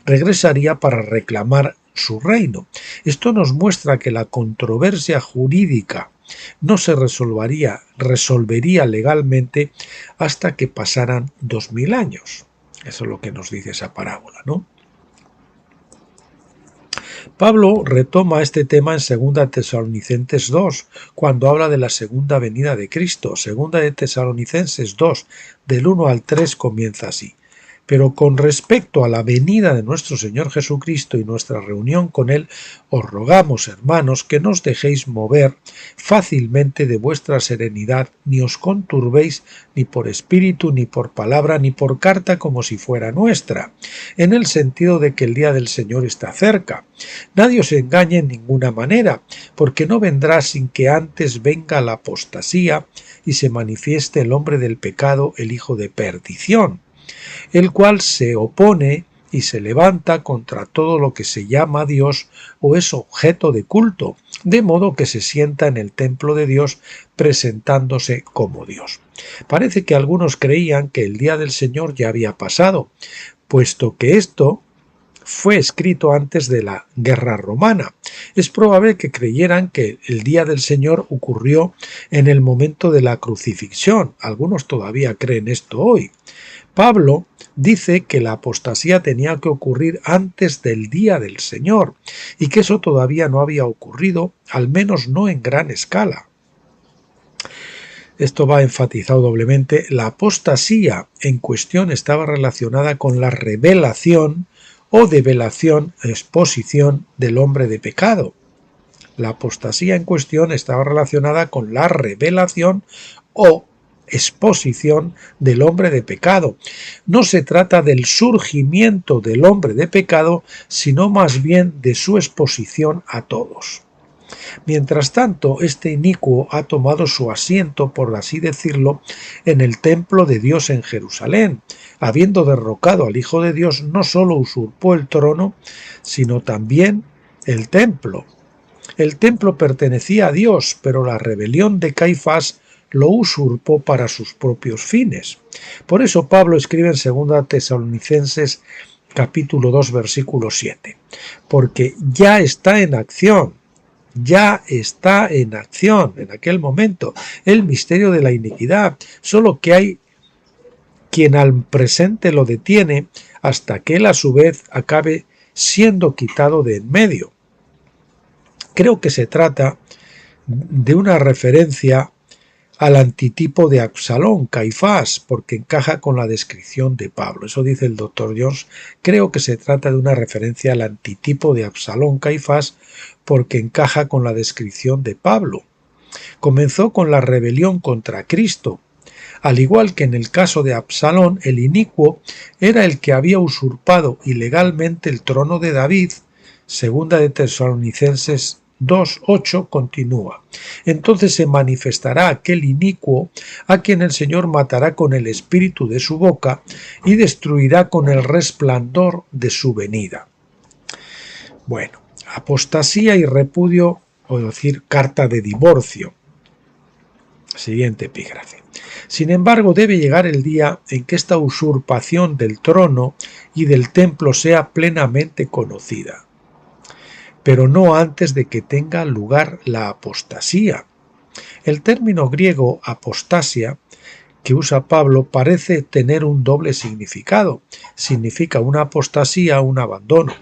regresaría para reclamar su reino. Esto nos muestra que la controversia jurídica no se resolvería legalmente hasta que pasaran 2000 años. Eso es lo que nos dice esa parábola, ¿no? Pablo retoma este tema en 2 Tesalonicenses 2, cuando habla de la segunda venida de Cristo. 2 Tesalonicenses 2, del 1 al 3, comienza así: pero con respecto a la venida de nuestro Señor Jesucristo y nuestra reunión con Él, os rogamos, hermanos, que no os dejéis mover fácilmente de vuestra serenidad, ni os conturbéis ni por espíritu, ni por palabra, ni por carta como si fuera nuestra, en el sentido de que el día del Señor está cerca. Nadie os engañe en ninguna manera, porque no vendrá sin que antes venga la apostasía y se manifieste el hombre del pecado, el hijo de perdición, el cual se opone y se levanta contra todo lo que se llama Dios o es objeto de culto, de modo que se sienta en el templo de Dios presentándose como Dios. Parece que algunos creían que el día del Señor ya había pasado, puesto que esto fue escrito antes de la guerra romana. Es probable que creyeran que el día del Señor ocurrió en el momento de la crucifixión. Algunos todavía creen esto hoy. Pablo dice que la apostasía tenía que ocurrir antes del día del Señor y que eso todavía no había ocurrido, al menos no en gran escala. Esto va enfatizado doblemente. La apostasía en cuestión estaba relacionada con la revelación o develación, exposición del hombre de pecado. La apostasía en cuestión estaba relacionada con la revelación o exposición del hombre de pecado. No se trata del surgimiento del hombre de pecado, sino más bien de su exposición a todos. Mientras tanto, este inicuo ha tomado su asiento, por así decirlo, en el templo de Dios en Jerusalén. Habiendo derrocado al Hijo de Dios, no solo usurpó el trono, sino también el templo. El templo pertenecía a Dios, pero la rebelión de Caifás lo usurpó para sus propios fines. Por eso Pablo escribe en 2 Tesalonicenses capítulo 2 versículo 7, porque ya está en acción en aquel momento el misterio de la iniquidad, solo que hay quien al presente lo detiene hasta que él a su vez acabe siendo quitado de en medio. Creo que se trata de una referencia al antitipo de Absalón, Caifás, porque encaja con la descripción de Pablo. Eso dice el Dr. Jones. Creo que se trata de una referencia al antitipo de Absalón, Caifás, porque encaja con la descripción de Pablo. Comenzó con la rebelión contra Cristo. Al igual que en el caso de Absalón, el inicuo era el que había usurpado ilegalmente el trono de David. 2 Tesalonicenses 2:8 continúa. Entonces se manifestará aquel inicuo a quien el Señor matará con el espíritu de su boca y destruirá con el resplandor de su venida. Bueno, apostasía y repudio, o decir, carta de divorcio. Siguiente epígrafe. Sin embargo, debe llegar el día en que esta usurpación del trono y del templo sea plenamente conocida, pero no antes de que tenga lugar la apostasía. El término griego apostasia que usa Pablo parece tener un doble significado. Significa una apostasía, un abandono.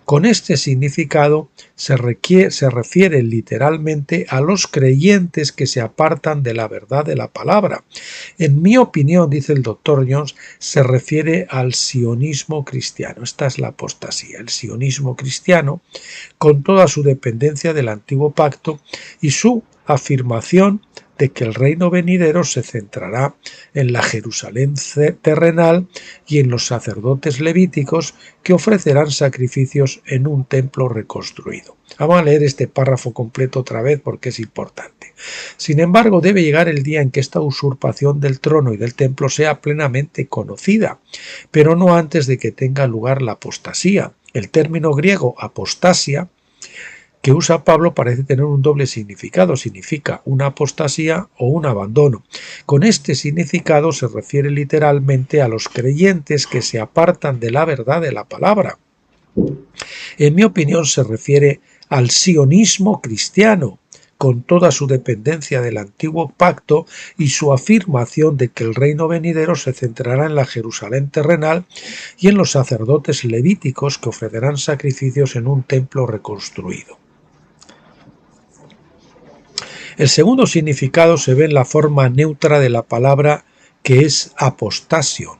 Con este significado se refiere literalmente a los creyentes que se apartan de la verdad de la palabra. En mi opinión, dice el Dr. Jones, se refiere al sionismo cristiano. Esta es la apostasía, el sionismo cristiano, con toda su dependencia del antiguo pacto y su afirmación de que el reino venidero se centrará en la Jerusalén terrenal y en los sacerdotes levíticos que ofrecerán sacrificios en un templo reconstruido. Vamos a leer este párrafo completo otra vez porque es importante. Sin embargo, debe llegar el día en que esta usurpación del trono y del templo sea plenamente conocida, pero no antes de que tenga lugar la apostasía. El término griego apostasia que usa Pablo parece tener un doble significado, significa una apostasía o un abandono. Con este significado se refiere literalmente a los creyentes que se apartan de la verdad de la palabra. En mi opinión se refiere al sionismo cristiano, con toda su dependencia del antiguo pacto y su afirmación de que el reino venidero se centrará en la Jerusalén terrenal y en los sacerdotes levíticos que ofrecerán sacrificios en un templo reconstruido. El segundo significado se ve en la forma neutra de la palabra que es apostasion.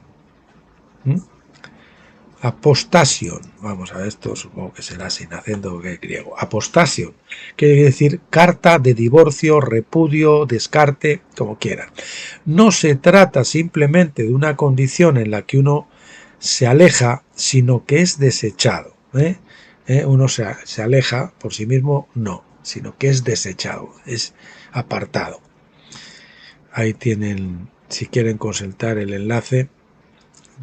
Apostasion, vamos a ver, esto supongo que será sin acento griego. Apostasion quiere decir carta de divorcio, repudio, descarte, como quieran. No se trata simplemente de una condición en la que uno se aleja, sino que es desechado. Uno se aleja por sí mismo, no, sino que es desechado, es apartado. Ahí tienen, si quieren consultar el enlace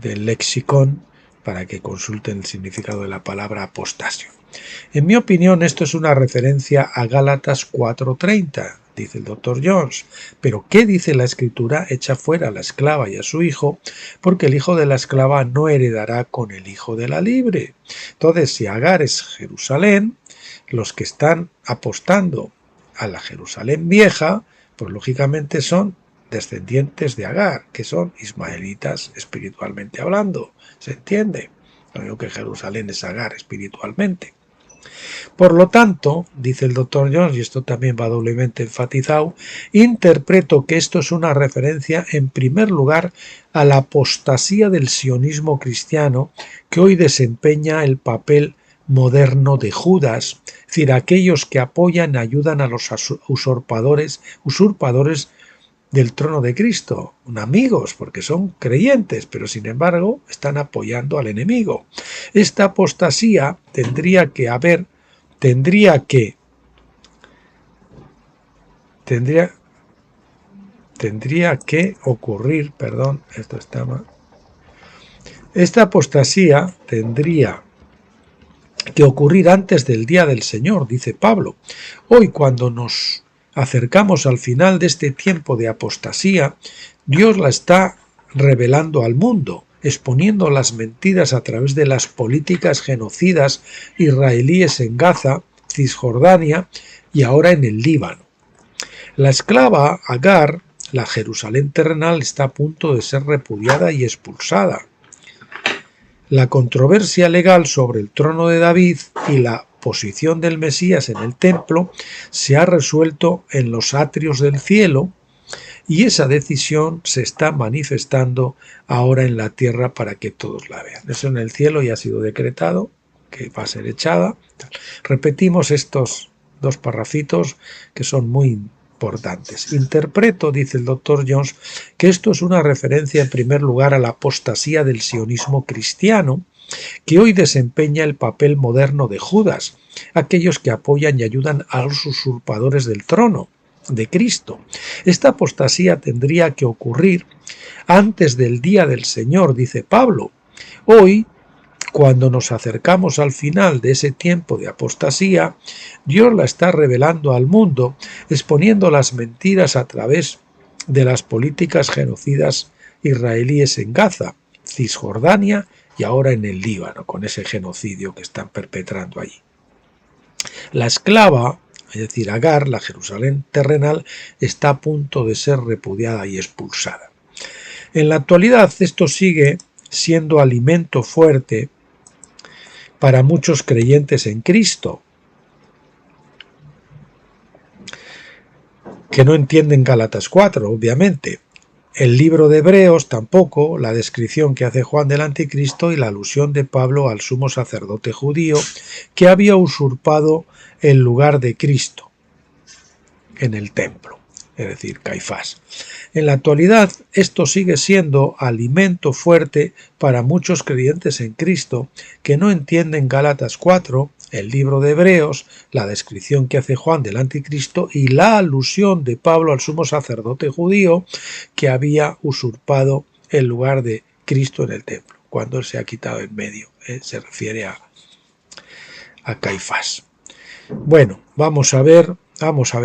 del lexicon para que consulten el significado de la palabra apostasio. En mi opinión, esto es una referencia a Gálatas 4:30, dice el Dr. Jones. Pero ¿qué dice la Escritura? Echa fuera a la esclava y a su hijo, porque el hijo de la esclava no heredará con el hijo de la libre. Entonces, si Agar es Jerusalén, los que están apostando a la Jerusalén vieja, pues lógicamente son descendientes de Agar, que son ismaelitas espiritualmente hablando. ¿Se entiende? Lo mismo que Jerusalén es Agar espiritualmente. Por lo tanto, dice el Dr. Jones, y esto también va doblemente enfatizado, interpreto que esto es una referencia en primer lugar a la apostasía del sionismo cristiano que hoy desempeña el papel moderno de Judas, es decir, aquellos que apoyan y ayudan a los usurpadores del trono de Cristo, amigos, porque son creyentes, pero sin embargo están apoyando al enemigo. Esta apostasía tendría que ocurrir, esta apostasía tendría que ocurrir antes del día del Señor, dice Pablo. Hoy, cuando nos acercamos al final de este tiempo de apostasía, Dios la está revelando al mundo, exponiendo las mentiras a través de las políticas genocidas israelíes en Gaza, Cisjordania y ahora en el Líbano. La esclava Agar, la Jerusalén terrenal, está a punto de ser repudiada y expulsada. La controversia legal sobre el trono de David y la posición del Mesías en el templo se ha resuelto en los atrios del cielo y esa decisión se está manifestando ahora en la tierra para que todos la vean. Eso en el cielo ya ha sido decretado, que va a ser echada. Repetimos estos dos parrafitos que son muy importantes. Interpreto, dice el Dr. Jones, que esto es una referencia en primer lugar a la apostasía del sionismo cristiano, que hoy desempeña el papel moderno de Judas, aquellos que apoyan y ayudan a los usurpadores del trono de Cristo. Esta apostasía tendría que ocurrir antes del día del Señor, dice Pablo. Hoy, cuando nos acercamos al final de ese tiempo de apostasía, Dios la está revelando al mundo, exponiendo las mentiras a través de las políticas genocidas israelíes en Gaza, Cisjordania y ahora en el Líbano, con ese genocidio que están perpetrando allí. La esclava, es decir, Agar, la Jerusalén terrenal, está a punto de ser repudiada y expulsada. En la actualidad esto sigue siendo alimento fuerte para muchos creyentes en Cristo, que no entienden Gálatas 4, obviamente. El libro de Hebreos tampoco, la descripción que hace Juan del Anticristo y la alusión de Pablo al sumo sacerdote judío que había usurpado el lugar de Cristo en el templo, es decir, Caifás. En la actualidad esto sigue siendo alimento fuerte para muchos creyentes en Cristo que no entienden Gálatas 4, el libro de Hebreos, la descripción que hace Juan del Anticristo y la alusión de Pablo al sumo sacerdote judío que había usurpado el lugar de Cristo en el templo, cuando él se ha quitado en medio. Se refiere a Caifás. Bueno, vamos a ver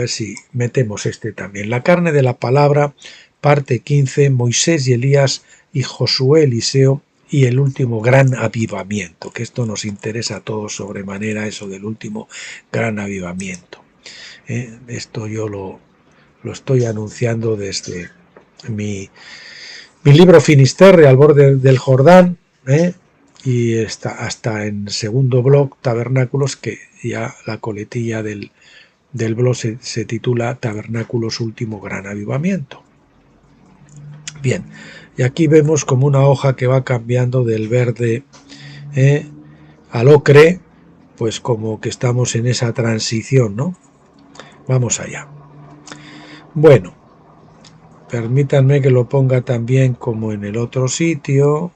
si metemos este también. La carne de la palabra, parte 15, Moisés y Elías y Josué, Eliseo y el último gran avivamiento, que esto nos interesa a todos sobremanera, eso del último gran avivamiento. Esto yo lo estoy anunciando desde mi libro Finisterre, al borde del Jordán, y hasta en segundo blog, Tabernáculos, que ya la coletilla del blog se titula Tabernáculos Último Gran Avivamiento. Bien, y aquí vemos como una hoja que va cambiando del verde al ocre, pues como que estamos en esa transición, ¿no? Vamos allá. Bueno, permítanme que lo ponga también como en el otro sitio.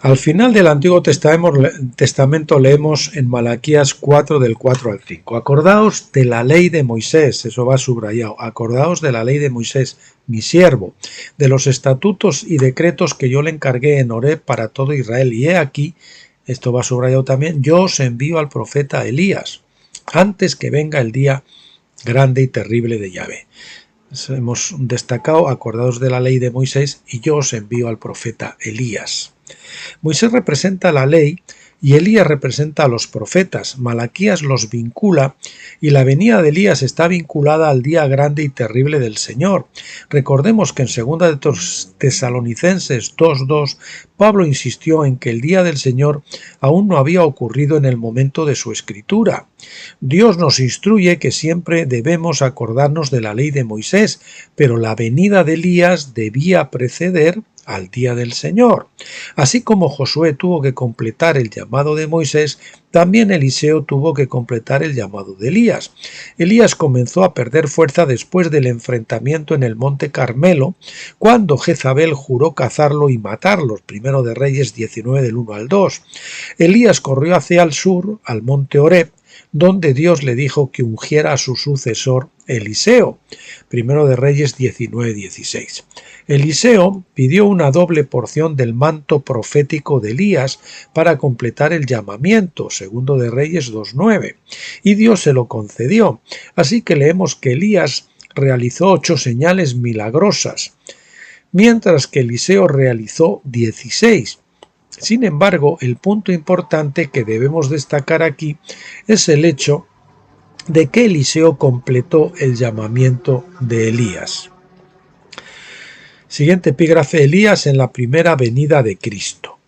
Al final del Antiguo Testamento leemos en Malaquías 4 del 4 al 5. Acordaos de la ley de Moisés, eso va subrayado, acordaos de la ley de Moisés, mi siervo, de los estatutos y decretos que yo le encargué en Horeb para todo Israel. Y he aquí, esto va subrayado también, yo os envío al profeta Elías, antes que venga el día grande y terrible de Yahvé. Hemos destacado, acordaos de la ley de Moisés, y yo os envío al profeta Elías. Moisés representa la ley y Elías representa a los profetas. Malaquías los vincula y la venida de Elías está vinculada al día grande y terrible del Señor. Recordemos que en 2 Tesalonicenses 2:2 Pablo insistió en que el día del Señor aún no había ocurrido en el momento de su escritura. Dios nos instruye que siempre debemos acordarnos de la ley de Moisés, pero la venida de Elías debía preceder al día del Señor. Así como Josué tuvo que completar el llamado de Moisés, también Eliseo tuvo que completar el llamado de Elías. Elías comenzó a perder fuerza después del enfrentamiento en el monte Carmelo, cuando Jezabel juró cazarlo y matarlo, 1 de Reyes 19 del 1 al 2. Elías corrió hacia el sur, al monte Horeb, donde Dios le dijo que ungiera a su sucesor Eliseo, 1 de Reyes 19:16. Eliseo pidió una doble porción del manto profético de Elías para completar el llamamiento, 2 de Reyes 2:9, y Dios se lo concedió. Así que leemos que Elías realizó 8 señales milagrosas, mientras que Eliseo realizó 16. Sin embargo, el punto importante que debemos destacar aquí es el hecho de que Eliseo completó el llamamiento de Elías. Siguiente epígrafe, Elías en la primera venida de Cristo.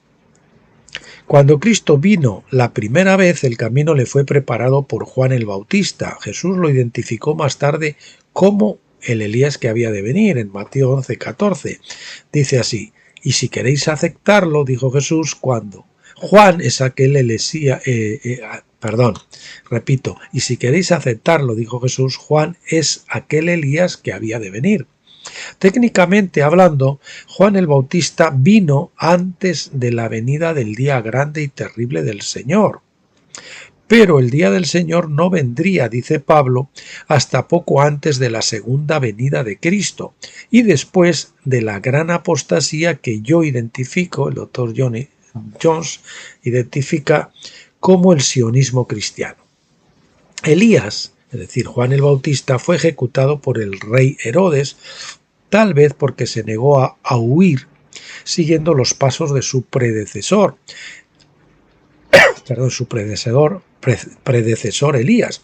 Cuando Cristo vino la primera vez, el camino le fue preparado por Juan el Bautista. Jesús lo identificó más tarde como el Elías que había de venir, en Mateo 11:14. Dice así: y si queréis aceptarlo, dijo Jesús, cuando Juan es aquel Elías, y si queréis aceptarlo, dijo Jesús, Juan es aquel Elías que había de venir. Técnicamente hablando, Juan el Bautista vino antes de la venida del día grande y terrible del Señor. Pero el día del Señor no vendría, dice Pablo, hasta poco antes de la segunda venida de Cristo y después de la gran apostasía que yo identifico, el doctor Jones identifica como el sionismo cristiano. Elías, es es decir, Juan el Bautista, fue ejecutado por el rey Herodes, tal vez porque se negó a huir siguiendo los pasos de su predecesor, predecesor Elías.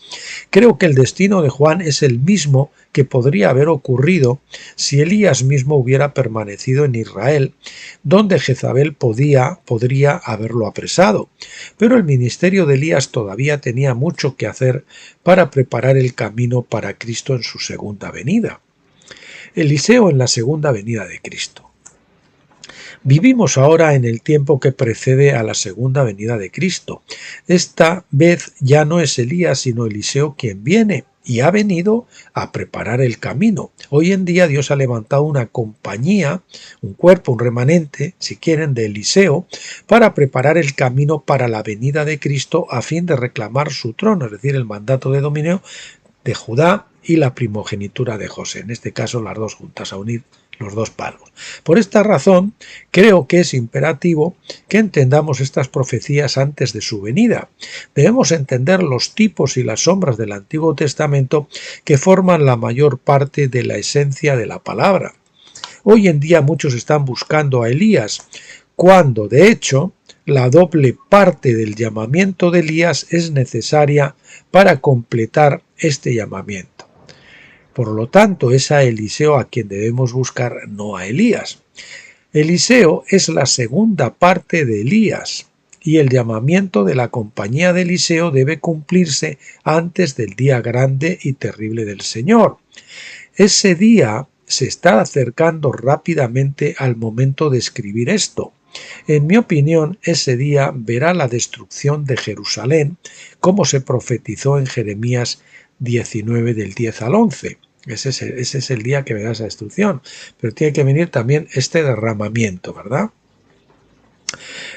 Creo que el destino de Juan es el mismo que podría haber ocurrido si Elías mismo hubiera permanecido en Israel, donde Jezabel podría haberlo apresado. Pero el ministerio de Elías todavía tenía mucho que hacer para preparar el camino para Cristo en su segunda venida. Eliseo en la segunda venida de Cristo. Vivimos ahora en el tiempo que precede a la segunda venida de Cristo. Esta vez ya no es Elías sino Eliseo quien viene y ha venido a preparar el camino. Hoy en día Dios ha levantado una compañía, un cuerpo, un remanente, si quieren, de Eliseo, para preparar el camino para la venida de Cristo a fin de reclamar su trono, es decir, el mandato de dominio de Judá y la primogenitura de José, en este caso las dos juntas, a unir los dos palos. Por esta razón, creo que es imperativo que entendamos estas profecías antes de su venida. Debemos entender los tipos y las sombras del Antiguo Testamento que forman la mayor parte de la esencia de la palabra. Hoy en día muchos están buscando a Elías, cuando, de hecho, la doble parte del llamamiento de Elías es necesaria para completar este llamamiento. Por lo tanto, es a Eliseo a quien debemos buscar, no a Elías. Eliseo es la segunda parte de Elías, y el llamamiento de la compañía de Eliseo debe cumplirse antes del día grande y terrible del Señor. Ese día se está acercando rápidamente al momento de escribir esto. En mi opinión, ese día verá la destrucción de Jerusalén, como se profetizó en Jeremías 19 del 10 al 11. Ese es el día que verá esa destrucción. Pero tiene que venir también este derramamiento, ¿verdad?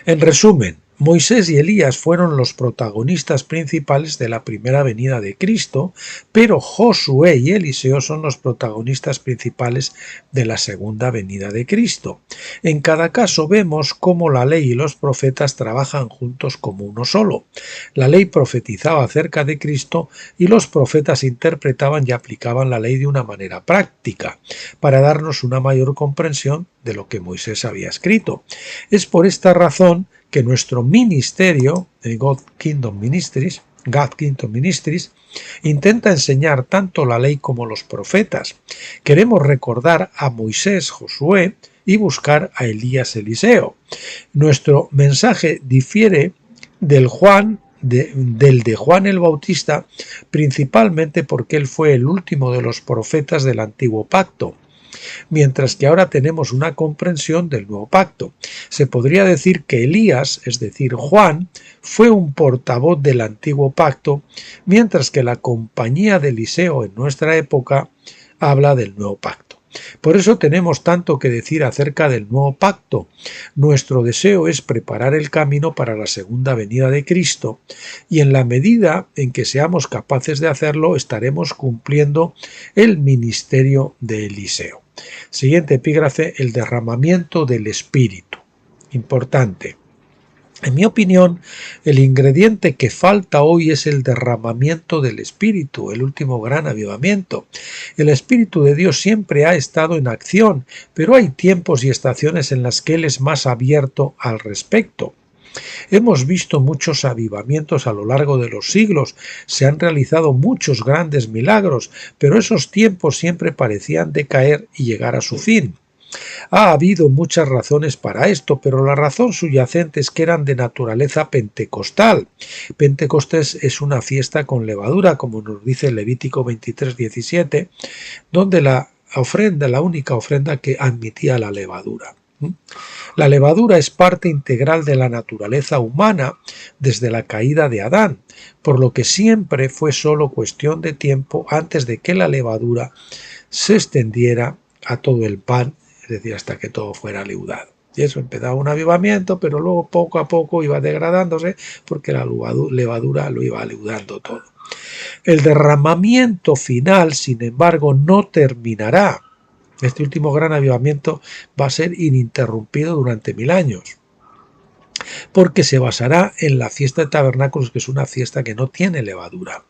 En resumen, Moisés y Elías fueron los protagonistas principales de la primera venida de Cristo, pero Josué y Eliseo son los protagonistas principales de la segunda venida de Cristo. En cada caso vemos cómo la ley y los profetas trabajan juntos como uno solo. La ley profetizaba acerca de Cristo y los profetas interpretaban y aplicaban la ley de una manera práctica, para darnos una mayor comprensión de lo que Moisés había escrito. Es por esta razón que nuestro ministerio, God Kingdom Ministries, intenta enseñar tanto la ley como los profetas. Queremos recordar a Moisés, Josué y buscar a Elías, Eliseo. Nuestro mensaje difiere del de Juan el Bautista, principalmente porque él fue el último de los profetas del Antiguo Pacto, mientras que ahora tenemos una comprensión del Nuevo Pacto. Se podría decir que Elías, es decir, Juan, fue un portavoz del Antiguo Pacto, mientras que la compañía de Eliseo en nuestra época habla del Nuevo Pacto. Por eso tenemos tanto que decir acerca del Nuevo Pacto. Nuestro deseo es preparar el camino para la segunda venida de Cristo, y en la medida en que seamos capaces de hacerlo, estaremos cumpliendo el ministerio de Eliseo. Siguiente epígrafe, el derramamiento del Espíritu. Importante. En mi opinión, el ingrediente que falta hoy es el derramamiento del Espíritu, el último gran avivamiento. El Espíritu de Dios siempre ha estado en acción, pero hay tiempos y estaciones en las que Él es más abierto al respecto. Hemos visto muchos avivamientos a lo largo de los siglos, se han realizado muchos grandes milagros, pero esos tiempos siempre parecían decaer y llegar a su fin. Ha habido muchas razones para esto, pero la razón subyacente es que eran de naturaleza pentecostal. Pentecostés es una fiesta con levadura, como nos dice Levítico 23:17, donde la única ofrenda que admitía la levadura. La levadura es parte integral de la naturaleza humana desde la caída de Adán, por lo que siempre fue solo cuestión de tiempo antes de que la levadura se extendiera a todo el pan, es decir, hasta que todo fuera leudado. Y eso empezaba un avivamiento, pero luego poco a poco iba degradándose porque la levadura lo iba leudando todo. El derramamiento final, sin embargo, no terminará. Este último gran avivamiento va a ser ininterrumpido durante 1000 años. porque se basará en la fiesta de tabernáculos, que es una fiesta que no tiene levadura,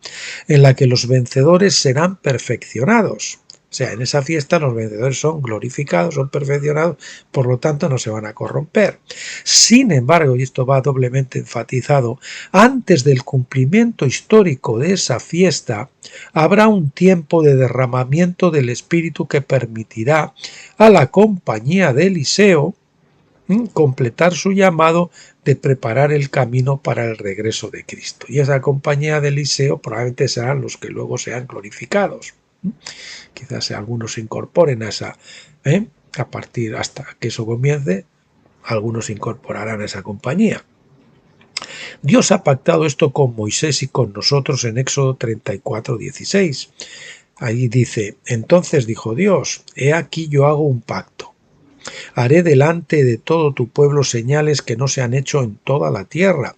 en la que los vencedores serán perfeccionados. O sea, en esa fiesta los vencedores son glorificados, son perfeccionados, por lo tanto no se van a corromper. Sin embargo, y esto va doblemente enfatizado, antes del cumplimiento histórico de esa fiesta, habrá un tiempo de derramamiento del Espíritu que permitirá a la compañía de Eliseo completar su llamado de preparar el camino para el regreso de Cristo. Y esa compañía de Eliseo probablemente serán los que luego sean glorificados. Quizás algunos se incorporen a esa, a partir hasta que eso comience, algunos se incorporarán a esa compañía. Dios ha pactado esto con Moisés y con nosotros en Éxodo 34:16. Ahí dice: entonces dijo Dios, he aquí yo hago un pacto. Haré delante de todo tu pueblo señales que no se han hecho en toda la tierra,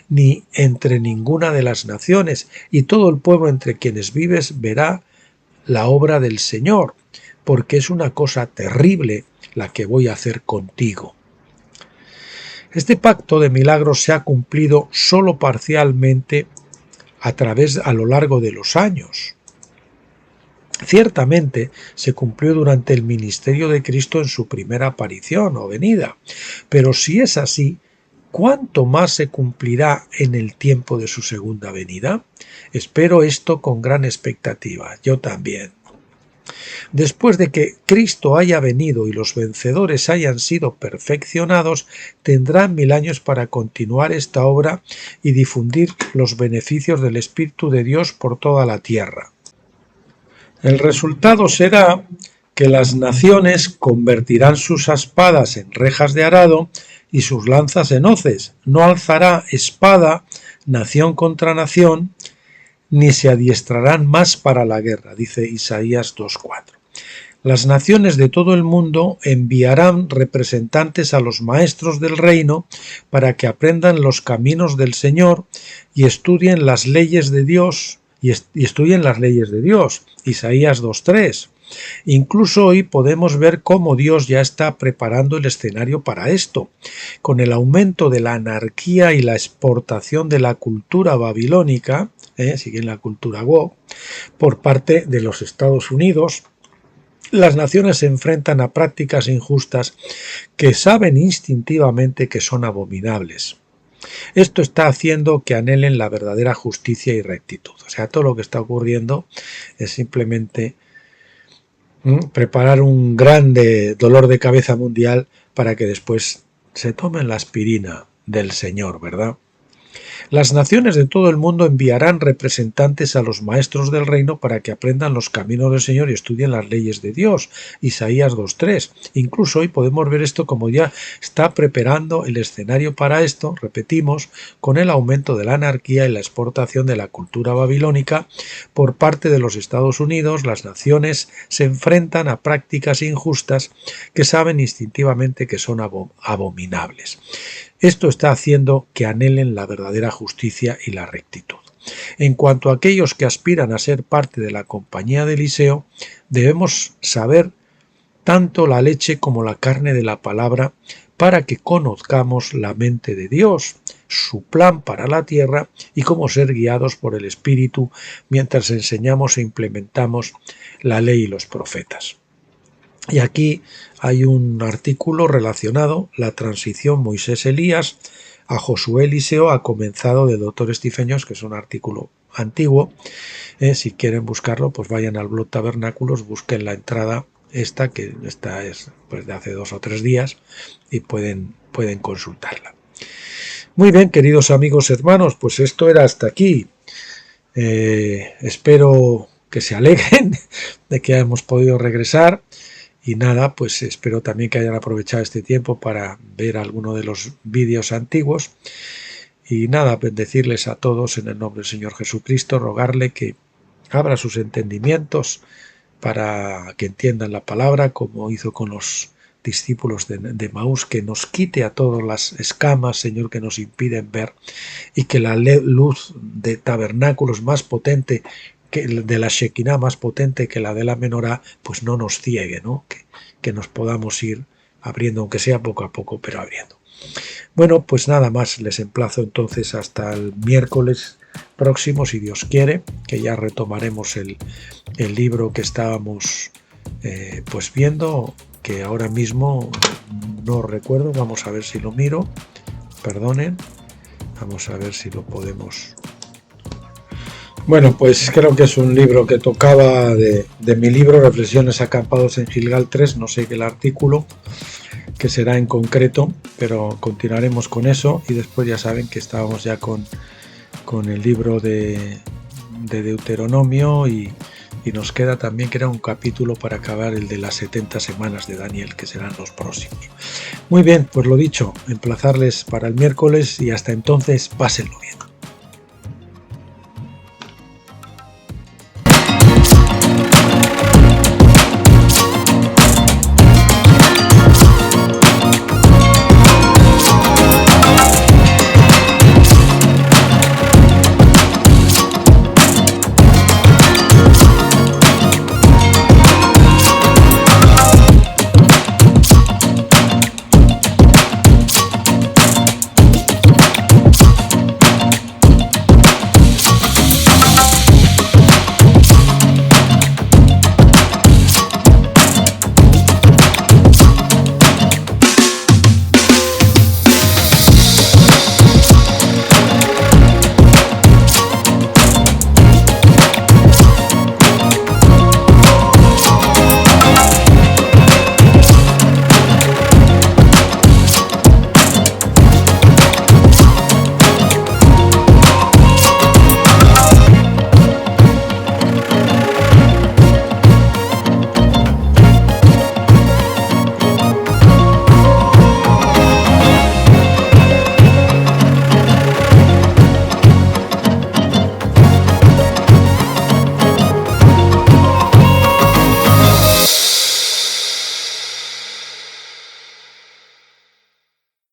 ni entre ninguna de las naciones, y todo el pueblo entre quienes vives verá la obra del Señor, porque es una cosa terrible la que voy a hacer contigo. Este pacto de milagros se ha cumplido solo parcialmente a lo largo de los años. Ciertamente se cumplió durante el ministerio de Cristo en su primera aparición o venida, pero si es así, ¿cuánto más se cumplirá en el tiempo de su segunda venida? Espero esto con gran expectativa, yo también. Después de que Cristo haya venido y los vencedores hayan sido perfeccionados, tendrán 1000 años para continuar esta obra y difundir los beneficios del Espíritu de Dios por toda la tierra. El resultado será que las naciones convertirán sus espadas en rejas de arado y sus lanzas en hoces. No alzará espada nación contra nación, ni se adiestrarán más para la guerra, dice Isaías 2:4. Las naciones de todo el mundo enviarán representantes a los maestros del reino para que aprendan los caminos del Señor y estudien las leyes de Dios, Isaías 2:3. Incluso hoy podemos ver cómo Dios ya está preparando el escenario para esto. Con el aumento de la anarquía y la exportación de la cultura babilónica, siguen la cultura woke, por parte de los Estados Unidos, las naciones se enfrentan a prácticas injustas que saben instintivamente que son abominables. Esto está haciendo que anhelen la verdadera justicia y rectitud. O sea, todo lo que está ocurriendo es simplemente preparar un grande dolor de cabeza mundial para que después se tomen la aspirina del Señor, ¿verdad? Las naciones de todo el mundo enviarán representantes a los maestros del reino para que aprendan los caminos del Señor y estudien las leyes de Dios. Isaías 2:3. Incluso hoy podemos ver esto como ya está preparando el escenario para esto, repetimos, con el aumento de la anarquía y la exportación de la cultura babilónica por parte de los Estados Unidos. Las naciones se enfrentan a prácticas injustas que saben instintivamente que son abominables. Esto está haciendo que anhelen la verdadera justicia y la rectitud. En cuanto a aquellos que aspiran a ser parte de la compañía de Eliseo, debemos saber tanto la leche como la carne de la palabra para que conozcamos la mente de Dios, su plan para la tierra y cómo ser guiados por el Espíritu mientras enseñamos e implementamos la ley y los profetas. Y aquí hay un artículo relacionado, la transición Moisés-Elías a Josué-Eliseo, ha comenzado de Dr. Stephen Jones, que es un artículo antiguo. Si quieren buscarlo, pues vayan al blog Tabernáculos, busquen la entrada esta, que esta es pues de hace 2 o 3 días, y pueden consultarla. Muy bien, queridos amigos hermanos, pues esto era hasta aquí. Espero que se alegren de que hemos podido regresar. Y nada, pues espero también que hayan aprovechado este tiempo para ver alguno de los vídeos antiguos. Y nada, bendecirles a todos en el nombre del Señor Jesucristo, rogarle que abra sus entendimientos para que entiendan la palabra, como hizo con los discípulos de Maús, que nos quite a todas las escamas, Señor, que nos impiden ver, y que la luz de tabernáculos más potente, que de la Shekinah más potente que la de la Menorá, pues no nos ciegue, ¿no? Que nos podamos ir abriendo, aunque sea poco a poco, pero abriendo. Bueno, pues nada más, les emplazo entonces hasta el miércoles próximo, si Dios quiere, que ya retomaremos el libro que estábamos pues viendo, que ahora mismo no recuerdo. Vamos a ver si lo miro, perdonen, vamos a ver si lo podemos. Bueno, pues creo que es un libro que tocaba de mi libro Reflexiones acampados en Gilgal 3, no sé qué el artículo que será en concreto, pero continuaremos con eso. Y después ya saben que estábamos ya con el libro de Deuteronomio, y nos queda también, que era un capítulo para acabar, el de las 70 semanas de Daniel, que serán los próximos. Muy bien, pues lo dicho, emplazarles para el miércoles, y hasta entonces pásenlo bien.